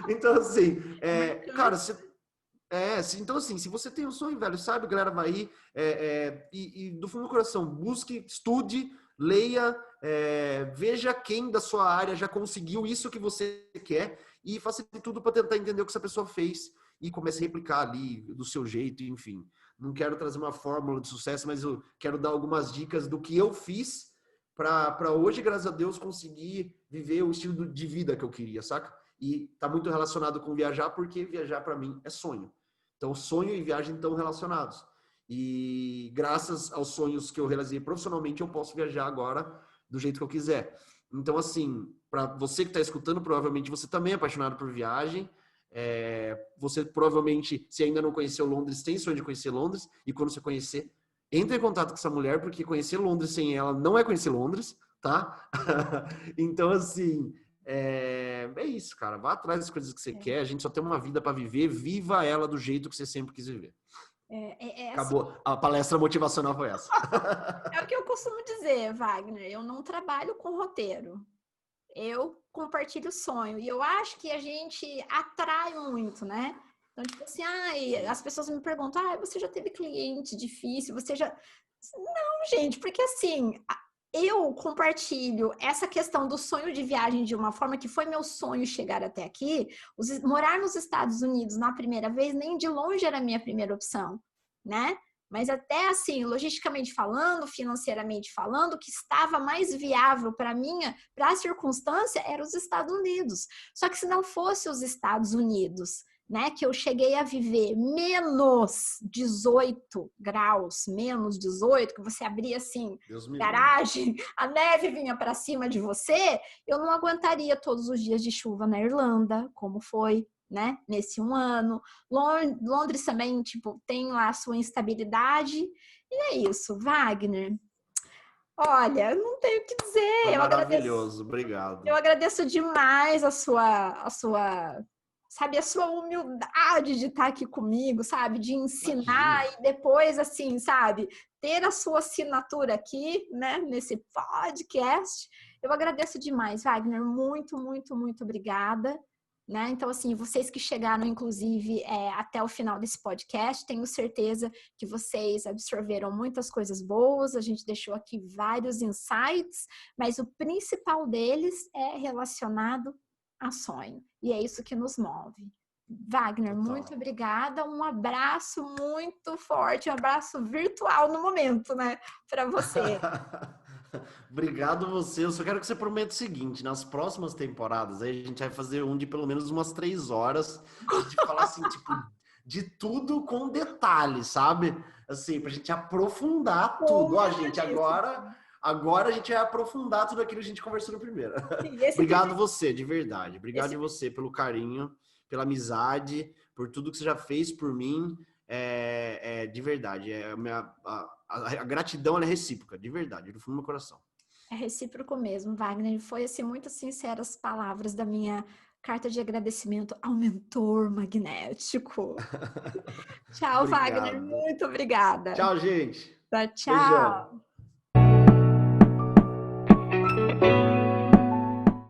Então, assim, cara, então, assim, se você tem um sonho, velho, sabe, galera, vai ir. E do fundo do coração, busque, estude, leia, veja quem da sua área já conseguiu isso que você quer e faça de tudo para tentar entender o que essa pessoa fez e comece a replicar ali do seu jeito, enfim. Não quero trazer uma fórmula de sucesso, mas eu quero dar algumas dicas do que eu fiz para hoje, graças a Deus, conseguir viver o estilo de vida que eu queria, saca? E tá muito relacionado com viajar, porque viajar para mim é sonho. Então, sonho e viagem estão relacionados. E graças aos sonhos que eu realizei profissionalmente, eu posso viajar agora do jeito que eu quiser. Então, assim, para você que está escutando, provavelmente você também é apaixonado por viagem. Você provavelmente, se ainda não conheceu Londres, tem sonho de conhecer Londres. E quando você conhecer, entre em contato com essa mulher, porque conhecer Londres sem ela não é conhecer Londres, tá? Então, assim, é isso, cara. Vá atrás das coisas que você quer. A gente só tem uma vida para viver. Viva ela do jeito que você sempre quis viver. Assim, Acabou. A palestra motivacional foi essa. é o que eu costumo dizer, Wagner. Eu não trabalho com roteiro. Eu compartilho o sonho. E eu acho que a gente atrai muito, né? Então, tipo assim, as pessoas me perguntam, você já teve cliente difícil? Você já... Não, gente, porque assim, eu compartilho essa questão do sonho de viagem de uma forma que foi meu sonho chegar até aqui. Morar nos Estados Unidos na primeira vez, nem de longe era a minha primeira opção, né? Mas até assim, logisticamente falando, financeiramente falando, o que estava mais viável para a circunstância, era os Estados Unidos. Só que se não fosse os Estados Unidos, né, que eu cheguei a viver menos 18 graus, menos 18, que você abria assim, garagem, a neve vinha para cima de você, eu não aguentaria todos os dias de chuva na Irlanda, como foi, né, nesse um ano. Londres também, tipo, tem lá a sua instabilidade. E é isso, Wagner. Olha, não tenho o que dizer. Foi maravilhoso, obrigado. Eu agradeço demais a sua, sabe, a sua humildade de estar aqui comigo, sabe, de ensinar. Imagina. E depois, assim, sabe, ter a sua assinatura aqui, né, nesse podcast. Eu agradeço demais, Wagner. Muito, muito, muito obrigada. Né? Então, assim, vocês que chegaram, inclusive, até o final desse podcast, tenho certeza que vocês absorveram muitas coisas boas, a gente deixou aqui vários insights, mas o principal deles é relacionado a sonho, e é isso que nos move. Wagner, total. Muito obrigada, um abraço muito forte, um abraço virtual no momento, né, para você. Obrigado você. Eu só quero que você prometa o seguinte: nas próximas temporadas, aí a gente vai fazer um de pelo menos umas 3 horas de falar assim, tipo, de tudo com detalhes, sabe? Assim, pra gente aprofundar tudo. Ó, gente, agora a gente vai aprofundar tudo aquilo que a gente conversou no primeiro. Obrigado você, de verdade. Obrigado de você pelo carinho, pela amizade, por tudo que você já fez por mim. De verdade. A gratidão ela é recíproca, de verdade, do fundo do meu coração. É recíproco mesmo, Wagner. Foi assim, muito sinceras palavras da minha carta de agradecimento ao mentor magnético. Tchau, Wagner. Muito obrigada. Tchau, gente. Tchau. Beijão.